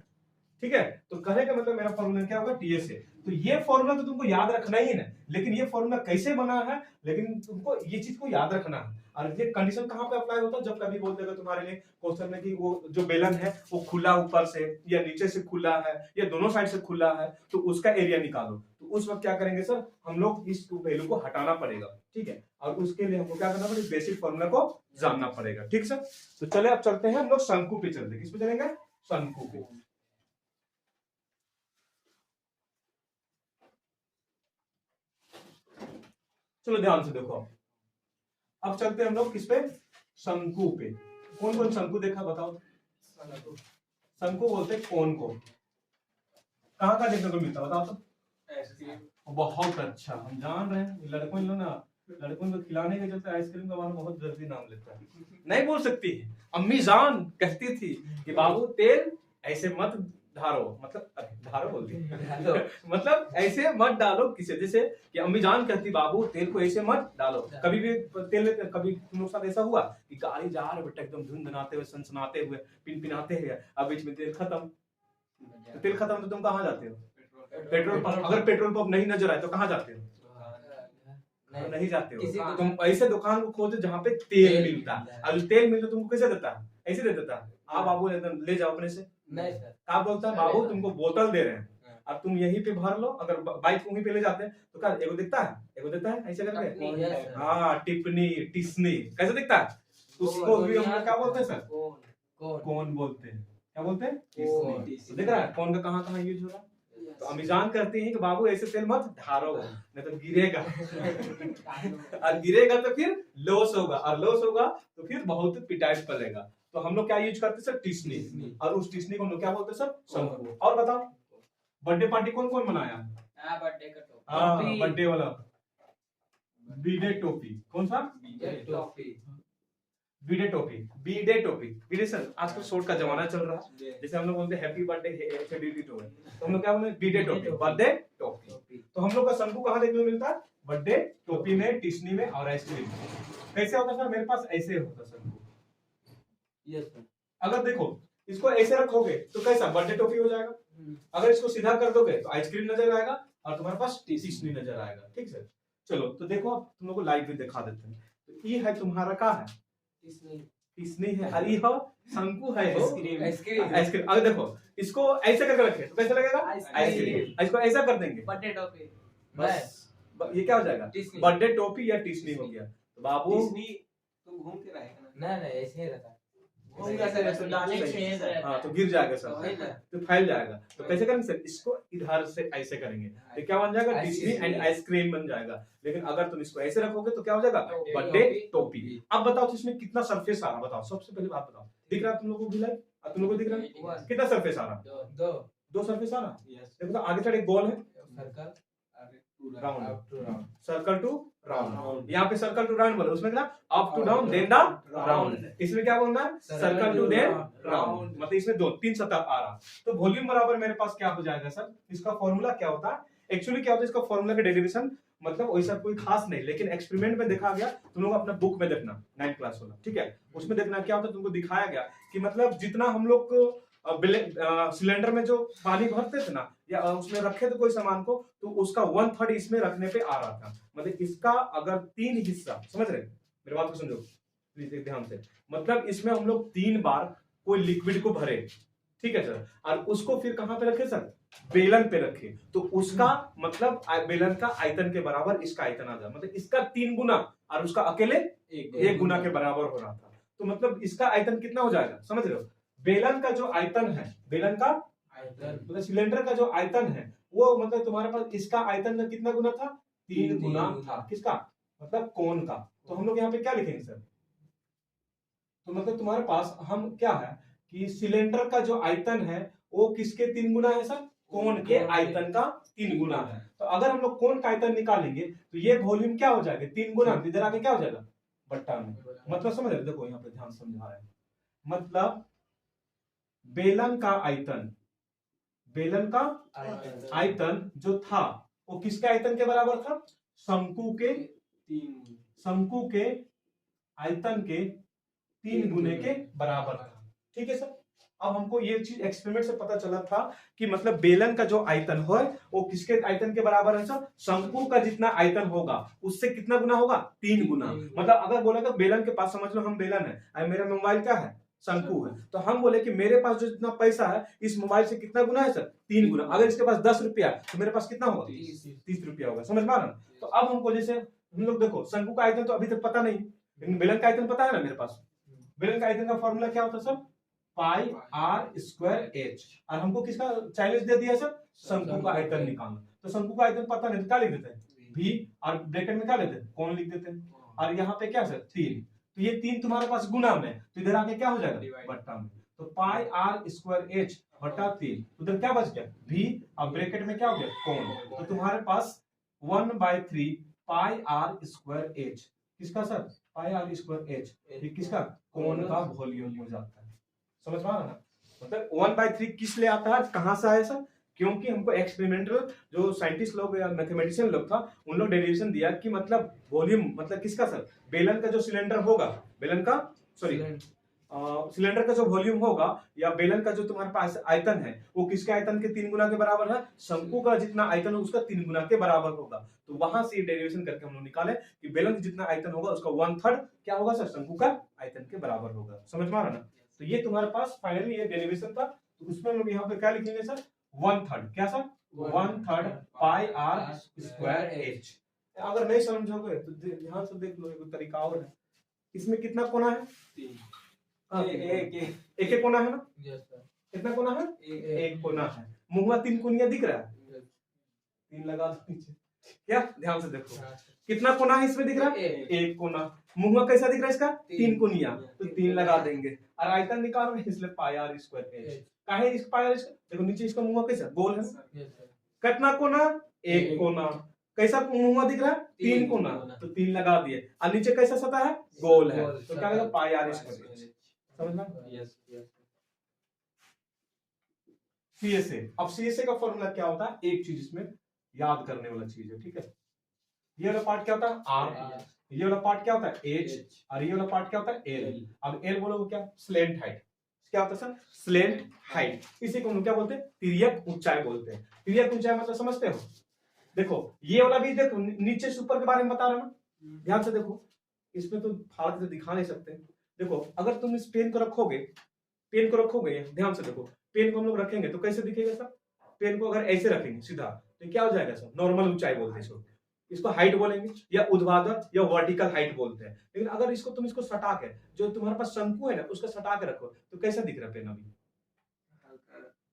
ठीक है, तो कहने का मतलब मेरा फॉर्मूला क्या होगा TSA। तो ये फॉर्मूला तो तुमको याद रखना ही है, लेकिन ये फॉर्मूला कैसे बना है, लेकिन तुमको ये चीज को याद रखना है। और ये कंडीशन कहां पे अप्लाई होता है, जब कभी बोल देगा तुम्हारे लिए क्वेश्चन में कि वो जो बेलन है वो खुला ऊपर से या नीचे से खुला है या दोनों साइड से खुला है, तो उसका एरिया निकालो, तो उस वक्त क्या करेंगे सर हम लोग इस वैल्यू को हटाना पड़ेगा। ठीक है, और उसके लिए हमको क्या करना पड़ेगा बेसिक फॉर्मूला को जानना पड़ेगा। ठीक सर, तो चले अब चलते हैं हम लोग शंकु पे चलते हैं, किस पे चलेंगे शंकु पे। चलो ध्यान से देखो, अब चलते हैं हम लोग किस पे शंकु पे। कौन कौन शंकु देखा बताओ? शंकु बोलते हैं कौन को, कहाँ कहाँ देखने को मिलता है बताओ तो? बहुत अच्छा, हम जान रहे हैं लड़कों को खिलाने के चलते आइसक्रीम का वाला बहुत जल्दी नाम लेता है, नहीं बोल सकती है। अम्मी जान कहती थी कि बाबू तेल ऐसे मत धारो, मतलब धारो बोलती मतलब ऐसे मत डालो किसे, जैसे कि अम्मी जान कहती बाबू तेल को ऐसे मत डालो। कभी भी तेल कभी तुम लोग साथ ऐसा हुआ कि गाड़ी जा रहे बेटा एकदम धुंधनाते हुए सनसनाते हुए पिनपिनाते हुए, अब बीच में तेल खत्म, तो तेल खत्म तो तुम कहाँ जाते हो पेट्रोल पंप, अगर पेट्रोल पंप नहीं नजर आए तो कहाँ जाते हो? नहीं जाते हो, तुम ऐसे दुकान को खोजो जहाँ पे तेल मिलता है, और तेल मिलता तुमको कैसे देता है? ऐसे दे देता है, आप बाबू ले जाओ अपने से, नहीं सर आप बोलता है बाबू तुमको बोतल दे रहे हैं, अब तुम यहीं पे भर लो, अगर बाइक वहीं पे ले जाते हैं तो क्या एगो दिखता है, एगो देता है ऐसे करके, हाँ टिप्पणी टिस्नी कैसे दिखता है, उसको भी हम लोग क्या बोलते हैं सर कौन बोलते हैं, क्या बोलते हैं टिस्नी। दिख रहा है कौन का कहाँ कहाँ यूज हो रहा है। तो अमीजान करती हैं कि बाबू ऐसे तेल मत ढारो नहीं तो गिरेगा और गिरेगा तो फिर लॉस होगा, और लॉस होगा तो फिर बहुत पिटाई पड़ेगा। तो हम लोग क्या यूज करते हैं सर टिस्नी, और उस टिस्नी को हम लोग क्या बोलते हैं सर शंकु। और बताओ बर्थडे पार्टी कौन कौन मनाया? बर्थडे का टॉपिक, हाँ बर्थडे वाला बीडे टोपी, कौन सा बीडे टोपी, बीडे टोपी, बीडे सर आजकल शॉर्ट का जमाना चल रहा है, जैसे हम लोग बोलते हैं हैप्पी बर्थडे एचडीडी तो हम लोग क्या बोलते हैं बीडे टोपी, बर्थडे टोपी। तो हम लोग का शंकु कहाँ देखने को मिलता है? बर्थडे टोपी में, टिस्नी में और आइसक्रीम में। कैसे होता सर? मेरे पास ऐसे होता शंकु। यस सर, अगर देखो इसको ऐसे रखोगे तो कैसा बर्थडे टोपी हो जाएगा, अगर इसको सीधा कर दोगे तो आइसक्रीम नजर आएगा और तुम्हारे पास टिस्नी नजर आएगा। ठीक सर, चलो तो देखो अब तुम लोग को लाइव भी दिखा देते हैं। तो ये है तुम्हारा क्या है? टिस्नी है, और ये शंकु है आइसक्रीम। अगर देखो इसको ऐसे करके रखे तो कैसा लगेगा? आइसक्रीम। इसको ऐसा कर देंगे बर्थडे टॉपिक, बस ये क्या हो जाएगा? बर्थडे टोपी या टिस्नी हो गया। तो बाबू तुम घूम के रहेगा नहीं ऐसे ही रहता है, हाँ तो गिर जाएगा सर, तो फैल जाएगा। तो कैसे करेंगे सर? इसको इधर से ऐसे करेंगे तो क्या बन जाएगा? टिस्नी एंड आइसक्रीम बन जाएगा। लेकिन अगर तुम इसको ऐसे रखोगे तो क्या हो जाएगा? बर्थडे टोपी। अब बताओ तो इसमें कितना सरफेस आ रहा, बताओ सबसे पहले बात बताओ। दिख रहा है तुम लोगों को भी लाइव? तुम लोगों को दिख रहा है कितना सरफेस आ रहा? दो सरफेस आ रहा। देखो तो आगे साइड एक बॉल है, राउंड, सर्कल टू राउंड। यहाँ पे सर्कल टू राउंड बोला, उसमें क्या up to down then the round. इसमें क्या बोलना है? सर्कल टू देन राउंड, मतलब इसमें 2-3 सतह आ रहा। तो वॉल्यूम बराबर मेरे पास क्या हो जाएगा सर? इसका फॉर्मूला क्या होता है? एक्चुअली क्या होता है इसका फॉर्मूला का डेरिवेशन मतलब वैसा कोई खास नहीं, लेकिन एक्सपेरिमेंट में देखा गया, तुम लोग अपना बुक में देखना 9th क्लास वाला, ठीक है, उसमें देखना क्या होता है, तुमको दिखाया गया कि मतलब जितना हम लोग सिलेंडर में जो पानी भरते थे ना या उसमें रखे थे कोई सामान को, तो उसका 1/3 इसमें रखने पे आ रहा था। मतलब इसका अगर 3 हिस्सा, समझ रहे मेरी बात को समझो प्लीज ध्यान से, मतलब इसमें हम लोग 3 बार कोई लिक्विड को भरे, ठीक है सर, और उसको फिर कहां पे रखे सर, बेलन पे रखे, तो उसका मतलब बेलन का आयतन के बराबर इसका आयतन आ जाए, मतलब इसका 3 गुना और उसका अकेले 1 गुना के बराबर हो रहा था। तो मतलब इसका आयतन कितना हो जाएगा, समझ रहे हो, बेलन का जो आयतन है, बेलन का आयतन मतलब सिलेंडर का जो आयतन है वो मतलब तुम्हारे पास इसका आयतन का कितना गुना था, 3 गुना था, किसका, मतलब कोन का। तो हम लोग यहाँ पे क्या लिखेंगे सर, तो मतलब तुम्हारे पास हम क्या है कि सिलेंडर का जो आयतन है वो किसके 3 गुना है सर, कोन के आयतन का 3 गुना है। तो अगर हम लोग कोन का आयतन निकालेंगे तो ये वॉल्यूम क्या हो जाएगा, 3 गुना, इधर आके क्या हो जाएगा, बट्टा में। मतलब समझ रहे, देखो यहाँ पे ध्यान समझा रहे हैं, मतलब बेलन का आयतन, बेलन का आयतन जो था वो किसके आयतन के बराबर था, शंकु के आयतन के 3 गुने के बराबर था, ठीक है सर। अब हमको ये चीज एक्सपेरिमेंट से पता चला था कि मतलब बेलन का जो आयतन है वो किसके आयतन के बराबर है सर, शंकु का जितना आयतन होगा उससे कितना गुना होगा, 3 गुना। मतलब अगर बोला तो बेलन के पास, समझ लो हम बेलन है और मेरा मोबाइल क्या है, शंकु है, तो हम बोले कि मेरे पास जो जितना पैसा है इस मोबाइल से कितना गुना है सर, 3 गुना। अगर इसके पास 10 रुपया तो मेरे पास कितना होगा, 30 रुपया होगा, समझ में आ रहा। तो अब हमको जैसे हम लोग देखो शंकु का आयतन तो अभी तक पता नहीं, लेकिन बेलन का आयतन पता है ना मेरे पास। बेलन का आयतन का फॉर्मूला क्या होता है sir, pi are square h, और हमको किसका चैलेंज दे दिया सर, शंकु का आयतन निकालना। तो शंकु का आयतन पता नहीं तो क्या लिख देते हैं, भी, और ब्रैकेट में क्या लेते हैं, कोण लिख देते हैं, और यहाँ पे क्या सर 3, तो ये 3 तुम्हारे पास गुना में, तो इधर आके क्या हो जाएगा, बट्टा में। तो पाई आर स्क्वायर एच बट्टा 3, उधर क्या बच गया, भी, और ब्रैकेट में क्या हो गया, कोण। तो तुम्हारे पास 1/3 पाई आर स्क्वायर एच, किसका sir, pi are square h, ये किसका, कोण का वॉल्यूम हो जाता है, समझ में आ रहा ना। मतलब 1/3 किस लिए आता है, कहां से आया सर, क्योंकि हमको एक्सपेरिमेंटल जो साइंटिस्ट लोग या मैथमेटिशियन लोग था उन लोग डेरिवेशन दिया कि मतलब वॉल्यूम मतलब किसका सर, बेलन का जो सिलेंडर होगा, बेलन का सॉरी सिलेंडर का जो वॉल्यूम होगा या बेलन का जो तुम्हारे पास आयतन है वो किसके आयतन के 3 गुना के बराबर है, शंकु का जितना आयतन है उसका 3 गुना के बराबर होगा। तो वहां से डेरिवेशन करके हम लोग निकाले कि बेलन का जितना आयतन होगा उसका 1/3 क्या होगा सर, शंकु का आयतन के बराबर होगा, समझ में आ रहा ना। तो ये तुम्हारे पास फाइनली ये डेरिवेशन था। तो उसमें हम लोग यहाँ पे क्या लिखेंगे सर, 1/3, क्या sir, 1/3 pi are square h. अगर नहीं समझोगे तो ध्यान से देख लो, एक तरीका और है, इसमें कितना कोना है, एक कोना है ना, कितना कोना है, एक कोना है, मुंह 3 कोनिया दिख रहा है, 3 लगा दो नीचे, क्या ध्यान से देखो कितना कोना है इसमें दिख रहा है, एक कोना, मुंह कैसा दिख रहा है इसका, 3 कोनिया, तो 3 लगा देंगे, और आयतन निकाल रहे इसलिए पाई आर स्क्वायर एच। काहे इस पाई आर, देखो नीचे इसका मुंह कैसा गोल है, कितना कोना, एक कोना, कैसा मुंह दिख रहा है, 3 कोना, तो 3 लगा दिए, और नीचे कैसा सतह है, गोल है, तो क्या लगेगा, पाई आर स्क्वायर एच, समझना। सीएसए, अब सीएसए का फॉर्मूला क्या होता है, एक चीज इसमें याद करने वाला चीज है, ठीक है। ये वाला पार्ट क्या होता है आर, ये वाला पार्ट क्या होता है एच, और ये वाला पार्ट क्या होता है एल। अब एल बोलोगे क्या, स्लेंट हाइट, क्या होता है सर, स्लेंट हाइट, इसी को हम क्या बोलते हैं, तिर्यक ऊंचाई बोलते हैं। तिर्यक ऊंचाई मतलब समझते हो, देखो ये वाला भी देखो नीचे से ऊपर के बारे में बता रहा ना, ध्यान से देखो, इसमें तो फाड़ के दिखा नहीं सकते। देखो अगर तुम इस पेन को रखोगे, पेन को रखोगे, ध्यान से देखो, पेन को हम लोग रखेंगे तो कैसे दिखेगा सर, पेन को अगर ऐसे रखेंगे सीधा तो क्या हो जाएगा सर, नॉर्मल ऊंचाई बोलते हैं इसको हाइट बोलेंगे, या ऊर्ध्वाधर या वर्टिकल हाइट बोलते हैं। लेकिन अगर इसको तुम इसको सटा के, जो तुम्हारे पास शंकु है ना उसका सटा के रखो तो कैसा दिख रहा है पेन, अभी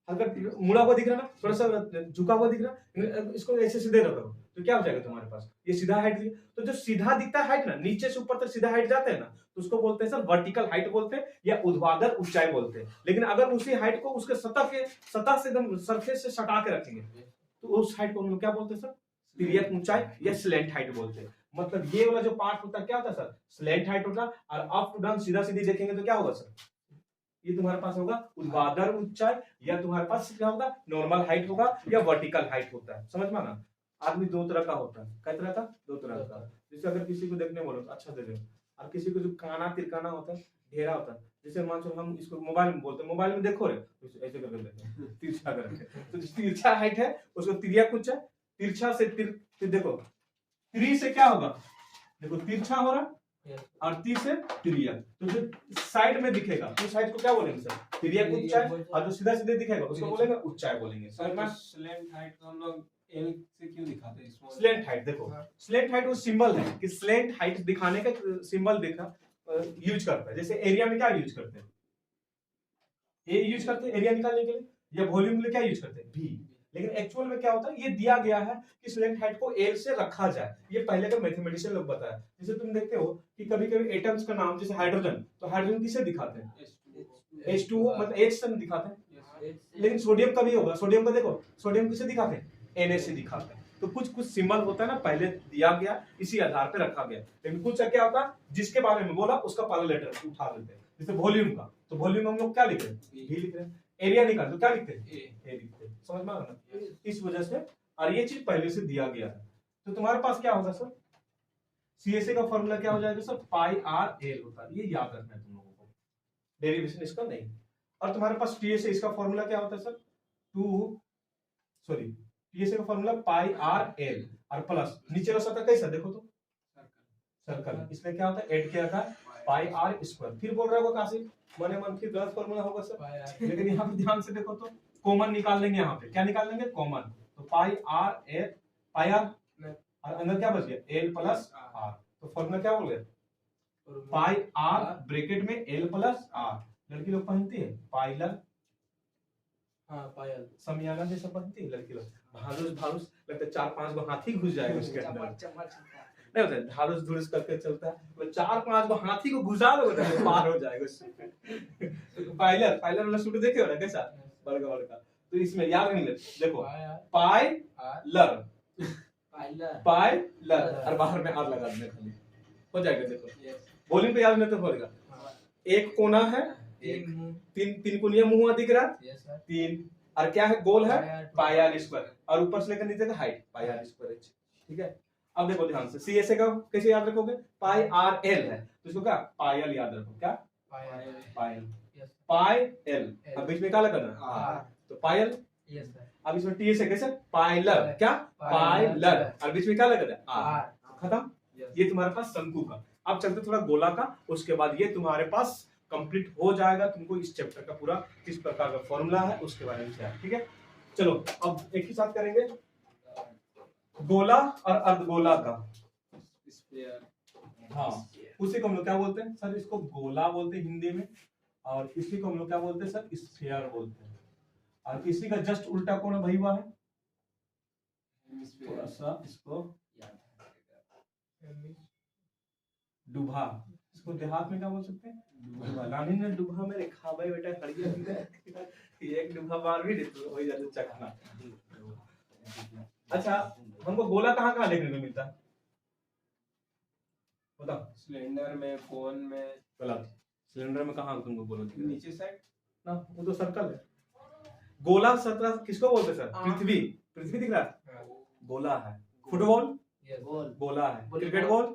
हल्का मुड़ा हुआ दिख रहा ना, थोड़ा सा झुका हुआ दिख रहा, इसको ऐसे सीधे रखो तो क्या हो जाएगा तुम्हारे पास, ये सीधा हाइट दिखे। तो जो सीधा दिखता है हाइट ना, नीचे से ऊपर तक सीधा हाइट जाते हैं ना, तो उसको बोलते हैं सर वर्टिकल हाइट बोलते हैं या ऊर्ध्वाधर ऊंचाई बोलते हैं। लेकिन अगर उसी हाइट को उसके सतह से एकदम सरफेस से सटा के रखेंगे तो उस हाइट को हम लोग क्या बोलते हैं सर, तिर्यक ऊंचाई या स्लेंट हाइट बोलते हैं। मतलब ये वाला जो पार्ट होता है क्या होता है सर, स्लेंट हाइट होता है, और अप टू डाउन सीधा सीधी देखेंगे तो क्या होगा सर, ये तुम्हारे पास होगा ऊर्ध्वाधर ऊंचाई, या तुम्हारे पास क्या होगा नॉर्मल हाइट होगा या वर्टिकल हाइट होता है, समझ में ना। आदमी दो तरह का होता है, कै तरह का? दो तरह का। जैसे अगर किसी को देखने बोलो तो अच्छा दे दो, और किसी को जो काना तिरकाना होता है, ढेरा होता है, जैसे मान चलो हम इसको मोबाइल में बोलते हैं, मोबाइल में देखो रे तो ऐसे करके देखो, तिरछा करके, तो जो तिरछा हाइट है उसको तिरिया कुछ है, तिरछा से देखो त्री से क्या होगा, देखो तिरछा हो रहा और ती से तिरिया, तो जो साइड में दिखेगा तो साइड को क्या बोलेंगे सर? तिरिया उच्चाई, और जो सीधा सीधे दिखेगा उसको बोलेंगे उच्चाई बोलेंगे। सर स्लैंट हाइट को हम लोग एल से क्यों दिखाते हैं? स्लैंट हाइट देखो, स्लैंट हाइट वो सिंबल है कि स्लैंट हाइट दिखाने का सिंबल देखा यूज करता है। जैसे एरिया में क्या यूज करते हैं? ए यूज करते हैं एरिया निकालने के लिए, या वॉल्यूम के लिए क्या यूज करते हैं? भी। लेकिन एक्चुअल में क्या होता है, ये दिया गया है कि स्लैंट हाइट को एल से रखा जाए, ये पहले का मैथमेटिशियन लोग बताया। जैसे तुम देखते हो कि कभी कभी एटम्स का नाम, जैसे हाइड्रोजन, तो हाइड्रोजन किसे दिखाते हैं? H2O, मतलब H से दिखाते हैं। लेकिन सोडियम का भी होगा, सोडियम का देखो, सोडियम किसे दिखाते हैं? Na से दिखाते हैं। तो कुछ कुछ सिंबल होता है ना, पहले दिया गया इसी आधार पे रखा गया। लेकिन कुछ क्या होता है, जिसके बारे में बोला उसका पहला लेटर उठा लेते हैं। जैसे वॉल्यूम का, तो वॉल्यूम हम लोग क्या लिख रहे हैं? भी लिख रहे हैं। एरिया निकाल तो क्या लिखते हैं? ए लिखते हैं। समझ में आ रहा है? इस वजह से, और ये चीज पहले से दिया गया है। तो तुम्हारे पास क्या होगा सर? CSA का फॉर्मूला क्या हो जाएगा सर? पाई आर एल होता है, ये याद रखना है तुम लोगों को, डेरिवेशन इसका नहीं। और तुम्हारे पास TSA, इसका फॉर्मूला क्या होता है सर? TSA का फॉर्मूला पाई आर एल, और प्लस नीचे वाला सतह कैसा देखो तो सर्कल, इसमें क्या होता है? ऐड किया था पाई आर स्क्वायर। फिर बोल रहा होगा काशी मने मन फिर गलत फॉर्मूला होगा सर, लेकिन यहाँ पे ध्यान से देखो तो कॉमन निकाल लेंगे, यहाँ पे क्या निकाल लेंगे? कॉमन। तो pi are l, pi r, और अंदर क्या बच गया? L plus r. तो फॉर्मूला क्या बोल गया? पाई आर ब्रैकेट में एल प्लस आर। लड़की लोग पहनती है पाइलर, हाँ पायल, समियाना जैसा पहनती है लड़की लोग, भालूस भालूस लगता है 4-5 गो हाथी घुस जाएगा उसके अंदर, नहीं होता है धारुस धुरुस करके चलता है, वो 4-5 गो हाथी को घुसा दोगे तो पार हो जाएगा उससे। तो पाइलर वाला सूट देखे हो ना कैसा बड़का बड़का, तो इसमें याद नहीं ले देखो पाइलर, पाइलर और बाहर में आर लगा देना खाली हो जाएगा। देखो वॉल्यूम पे याद नहीं तो होगा, एक कोना है, तीन कोनिया मुंह दिख रहा है, तीन, और क्या है? गोल है पाई आर स्क्वायर, और ऊपर से लेकर नीचे का हाइट पाई आर स्क्वायर। ठीक है, अब देखो ध्यान से CSA का कैसे याद रखोगे? पाई आर एल है तो इसको क्या? पायल याद रखो, क्या? पायल, पाई एल, अब बीच में क्या लगाना? आर, तो पायल। अब इसमें TSA कैसे? पाइलर, क्या? पाइलर, और बीच में क्या लगाना? आर। खत्म। ये तुम्हारे पास शंकु का। अब चलते थोड़ा गोला का, उसके बाद ये तुम्हारे पास कंप्लीट हो जाएगा। तुमको इस चैप्टर का पूरा किस प्रकार का फॉर्मूला है उसके बारे में चाहिए। ठीक है, चलो अब एक ही साथ करेंगे गोला और अर्धगोला का। हाँ, उसी को हम लोग क्या बोलते हैं सर? इसको गोला बोलते हैं हिंदी में, और इसी को हम लोग क्या बोलते हैं सर? स्फीयर बोलते हैं। और इसी का जस्ट उल्टा कौन है? भैया है, थोड़ा सा इसको डुभा, इसको देहात में क्या बोल सकते हैं? डुभा। नानी ने डुभा में रेखा भाई बेटा खड़िया एक डुभा मार भी देते हो जाते चखना। अच्छा, हमको गोला कहाँ कहाँ देखने को मिलता है बताओ? सिलेंडर में, कोन में। गलत, सिलेंडर में कहाँ तुमको गोला दिख रहा है? नीचे साइड ना, वो तो सर्कल है। गोला सतह किसको बोलते हैं सर? पृथ्वी, पृथ्वी दिख रहा है, गोला है। फुटबॉल गोला है, क्रिकेट बॉल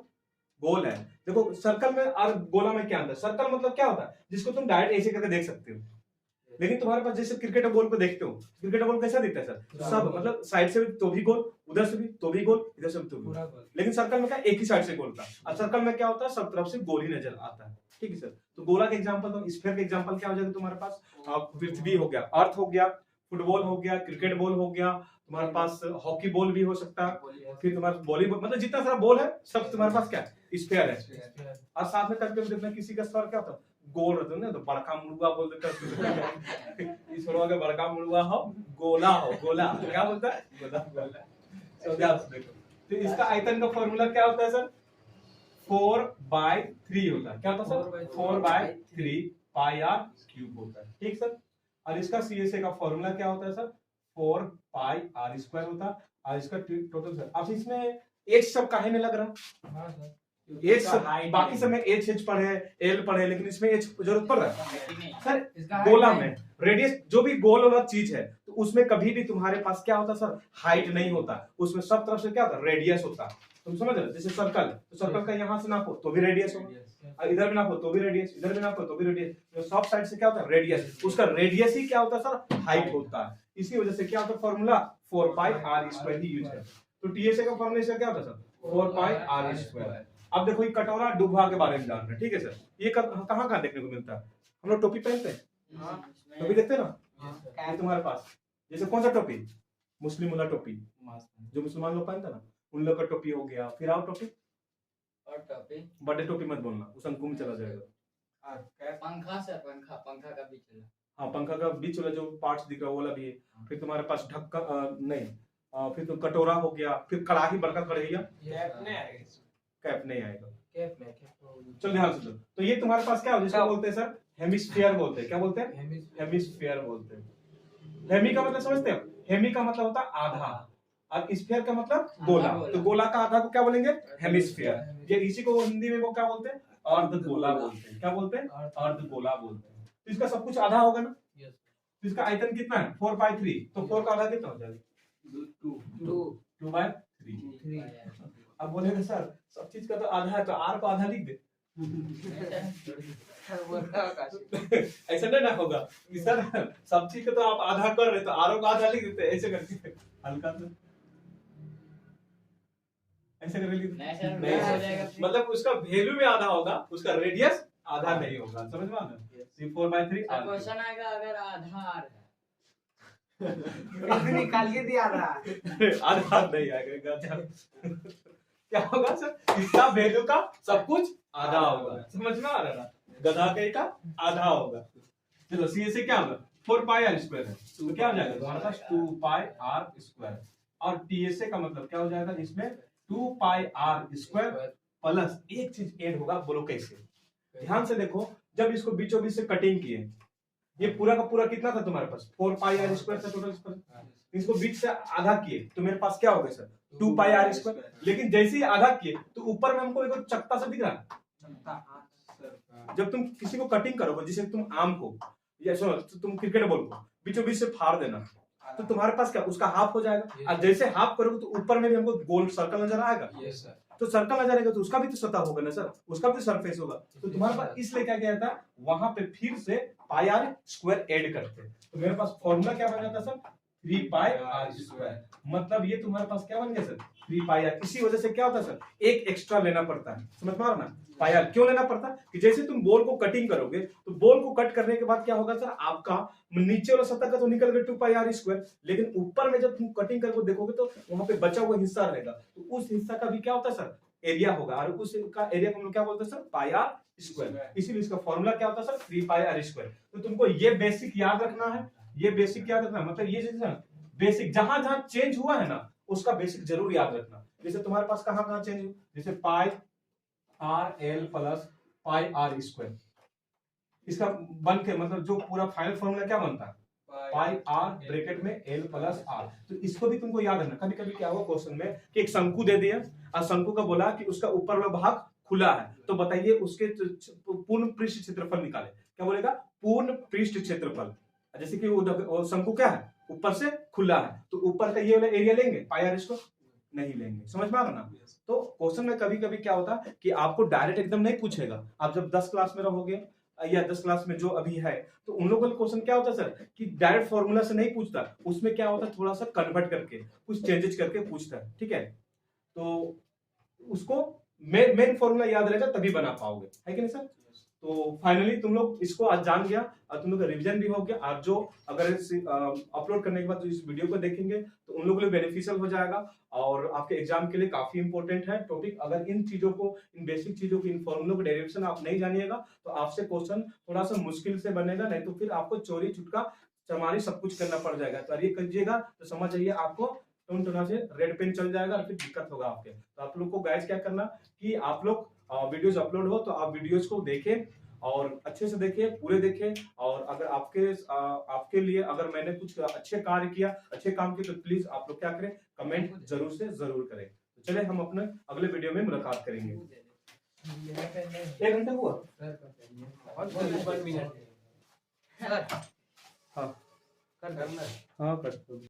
गोल है। देखो सर्कल में और गोला में क्या अंतर? सर्कल मतलब क्या होता है? जिसको तुम डायरेक्ट ऐसे करके देख सकते हो, लेकिन तुम्हारे पास जैसे क्रिकेट बॉल को देखते हो, क्रिकेट बॉल कैसा दिखता है सर? सब मतलब साइड से भी तो भी गोल, उधर से भी तो भी गोल, इधर से भी तो भी गोल। लेकिन सर्कल में क्या एक ही साइड से गोल था, और सर्कल में क्या होता है? सब तरफ से गोल ही नजर आता है। ठीक है सर, तो गोला का एग्जांपल, तो स्फीयर का एग्जांपल क्या हो जाएगा तुम्हारे पास? पृथ्वी हो गया, अर्थ हो गया, फुटबॉल हो गया, क्रिकेट बॉल हो गया, तुम्हारे पास हॉकी बॉल भी हो सकता है, फिर तुम्हारे वॉलीबॉल, मतलब जितना सारा बॉल है सब तुम्हारे पास क्या है? स्फीयर है। और साथ में कभी देखना किसी का स्वर क्या होता है? गोल रहता है ना, तो बड़का मुर्गा बोल देता है इस छोड़वा के बड़का मुर्गा हो, गोला हो, गोला क्या बोलता है? गोला, गोला। तो देखो, तो इसका आयतन का फॉर्मूला क्या होता है सर? 4/3 होता है। क्या होता है सर? 4/3 पाई आर क्यूब होता है। ठीक सर, और इसका CSA का फॉर्मूला क्या होता है सर? 4 पाई आर स्क्वायर होता है। और इसका टोटल सर, अब इसमें एक सब काहे में लग रहा है? हाँ सर, एच बाकी समय एच पढ़े, एल पढ़े, लेकिन इसमें एच जरूरत पड़ रहा है सर। गोला में रेडियस जो भी गोल वाला चीज है तो उसमें कभी भी तुम्हारे पास क्या होता सर, हाइट नहीं होता, उसमें सब तरफ से क्या होता, रेडियस होता। तुम समझ रहे हो, जैसे सर्कल, तो सर्कल का यहाँ से नापो तो भी रेडियस होगा, इधर भी नापो तो भी रेडियस, इधर भी नापो तो भी रेडियस, तो सब साइड से क्या होता है, रेडियस। उसका रेडियस ही क्या होता है सर, हाइट होता है। इसी वजह से क्या होता है, फॉर्मूला 4 पाई आर स्क्वायर ही यूज है। तो टीएसए का फॉर्मूला इसका क्या होता है सर, 4 पाई आर स्क्वायर। अब देखो ये कटोरा डुबा के बारे में जान रहे हैं, ठीक है सर। ये कहाँ कहाँ देखने को मिलता है, हम लोग टोपी पहनते हैं, टोपी देखते हैं ना, ये तुम्हारे पास जैसे कौन सा टोपी, मुस्लिम वाला टोपी जो मुसलमान लोग पहनते हैं ना, उन लोग का टोपी हो गया। फिर आओ टोपी, और टोपी, बर्थडे टोपी मत बोलना, उस अंकुम चला जाएगा। पंखा सर, पंखा का बीच वाला, हाँ पंखा का बीच वाला जो पार्ट्स दिख रहा है वो वाला भी है। फिर तुम्हारे पास ढक्कन नहीं, फिर तो कटोरा हो गया, फिर कड़ाही, बड़का कढ़ैया, कैप नहीं आएगा, चलो ध्यान से। तो ये तुम्हारे पास क्या हो, जिसको बोलते हैं सर हेमिस्फीयर बोलते हैं, क्या बोलते हैं, हेमिस्फीयर बोलते हैं। हेमी का मतलब समझते हो, हेमी का मतलब होता है आधा, और स्फीयर का मतलब गोला। तो गोला का आधा को क्या बोलेंगे, हेमिस्फीयर। ये इसी को हिंदी में वो क्या बोलते हैं, अर्धगोला बोलते हैं। क्या बोलते हैं, अर्धगोला बोलते हैं। तो इसका सब कुछ आधा होगा ना, तो इसका आयतन कितना है, 4/3। तो 4 का आधा कितना हो जाएगा, 2/3। अब बोलेगा सर सब चीज का तो आधा है, तो आर को आधा लिख दे। ऐसा नहीं ना होगा कि सर सब चीज का तो आप आधा कर रहे तो आर को आधा लिख देते, ऐसे करके हल्का से ऐसे करके लिख देते। मतलब उसका वैल्यू में आधा होगा, उसका रेडियस आधा नहीं होगा, समझ में आ रहा है। 4/3 क्वेश्चन आएगा अगर आधा आर निकालिए दिया रहा आधा नहीं आएगा, क्या होगा सर, इसका वैल्यू का सब कुछ आधा होगा, समझ में आ रहा है, गधा के का आधा होगा। चलो सी से क्या होगा, 4 पाई आर स्क्वायर है, तो क्या हो जाएगा तुम्हारे पास 2 पाई आर स्क्वायर। और टीएसए का मतलब क्या हो जाएगा, इसमें 2 पाई आर स्क्वायर प्लस एक चीज ऐड होगा, बोलो कैसे। ध्यान से देखो, जब इसको बीचों बीच से कटिंग किए, ये पूरा का पूरा कितना था तुम्हारे पास, 4 पाई आर स्क्वायर था टोटल स्क्वायर। इसको बीच से आधा किए तो मेरे पास क्या हो गया सर, 2 पाई आर स्क्वायर। लेकिन जैसे ही आधा किए तो ऊपर में हमको एक चकता सा दिख रहा है। जब तुम किसी को कटिंग करोगे, जैसे तुम आम को या सुनो तो तुम क्रिकेट बॉल को बीचों बीच से फाड़ देना, तो तुम्हारे पास क्या उसका हाफ हो जाएगा। और जैसे हाफ करोगे तो ऊपर में भी हमको गोल सर्कल नजर आएगा। तो सर्कल नजर आएगा तो उसका भी तो सतह होगा ना सर, उसका भी तो सरफेस होगा। तो तुम्हारे पास इसलिए क्या किया था, वहां पे फिर से पाई आर स्क्वायर ऐड करते। तो मेरे पास फॉर्मूला क्या बन जाता सर, 3 पाई आर स्क्वायर। मतलब ये तुम्हारे पास क्या बन गया सर, 3 पाई आर। इसी वजह से क्या होता है सर, एक एक्स्ट्रा लेना पड़ता है, समझ में आ रहा ना। पाई आर क्यों लेना पड़ता है कि जैसे तुम बॉल को कटिंग करोगे तो बॉल को कट करने के बाद क्या होगा सर, आपका नीचे वाला सतह का तो निकल गया 2 पाई आर स्क्वायर, लेकिन ऊपर में जब तुम कटिंग करके देखोगे तो वहां पे बचा हुआ हिस्सा रहेगा। तो उस हिस्सा का भी क्या होता है सर, एरिया होगा, और उस का एरिया को हम लोग क्या बोलते हैं सर, पाई आर स्क्वायर। इसीलिए इसका फॉर्मूला क्या होता है सर, 3 पाई आर स्क्वायर। तो तुमको ये बेसिक याद रखना है, ये बेसिक याद रखना, मतलब ये जैसे बेसिक जहां जहां चेंज हुआ है ना उसका बेसिक जरूर याद रखना। जैसे तुम्हारे पास कहां कहां चेंज हुआ, जैसे pi are L plus pi are square, इसका बन के मतलब जो पूरा फाइनल फॉर्मूला क्या बनता है, पाई आर ब्रैकेट में एल प्लस आर। तो इसको भी तुमको याद रखना। कभी कभी क्या हुआ क्वेश्चन में कि एक शंकु दे दिया और शंकु का बोला कि उसका ऊपर वाला भाग खुला है, तो बताइए उसके पूर्ण पृष्ठ क्षेत्रफल निकाले। क्या बोलेगा, पूर्ण पृष्ठ क्षेत्रफल। जैसे कि वो शंकु क्या है, ऊपर से खुला है, तो ऊपर का ये वाला एरिया लेंगे, पाई आर इसको नहीं लेंगे, समझ में आ रहा ना। तो क्वेश्चन में कभी कभी क्या होता है कि आपको डायरेक्ट एकदम नहीं पूछेगा। आप जब 10 क्लास में रहोगे या 10 क्लास में जो अभी है, तो उन लोगों का क्वेश्चन क्या होता है सर कि डायरेक्ट फॉर्मूला से नहीं पूछता, उसमें क्या होता है थोड़ा सा कन्वर्ट करके कुछ चेंजेस करके पूछता है, ठीक है। तो उसको मेन फॉर्मूला याद रहेगा तभी बना पाओगे, है कि नहीं सर। तो फाइनली तुम लोग इसको आज जान गया और तुम लोग का रिवीजन भी हो गया। और जो अगर अपलोड करने के बाद जो इस वीडियो को देखेंगे तो उन लोगों के लिए बेनिफिशियल हो जाएगा और आपके एग्जाम के लिए काफी इंपॉर्टेंट है टॉपिक। अगर इन चीजों को, इन बेसिक चीजों की, इन फॉर्मूलों को डेरिवेशन आप नहीं जानिएगा तो आपसे क्वेश्चन थोड़ा सा मुश्किल से बनेगा, नहीं तो फिर आपको चोरी छुटका चमारी सब कुछ करना पड़ जाएगा। तो ये करिएगा तो समझ जाइए आपको टोना से रेड पेन चल जाएगा और फिर दिक्कत होगा आपके। तो आप लोग को गाइस क्या करना कि आप लोग वीडियोस अपलोड हो तो आप वीडियोस को देखें और अच्छे से देखिए, पूरे देखें। और अगर आपके लिए अगर मैंने कुछ अच्छे कार्य किया, अच्छे काम किए तो प्लीज आप लोग क्या करें, कमेंट जरूर से जरूर करें। तो चले हम अपने अगले वीडियो में मुलाकात करेंगे। मेरा पेन नहीं 1 घंटा हुआ? सर का पेन है। वन मिनट सर हाँ करना हाँ कर दो।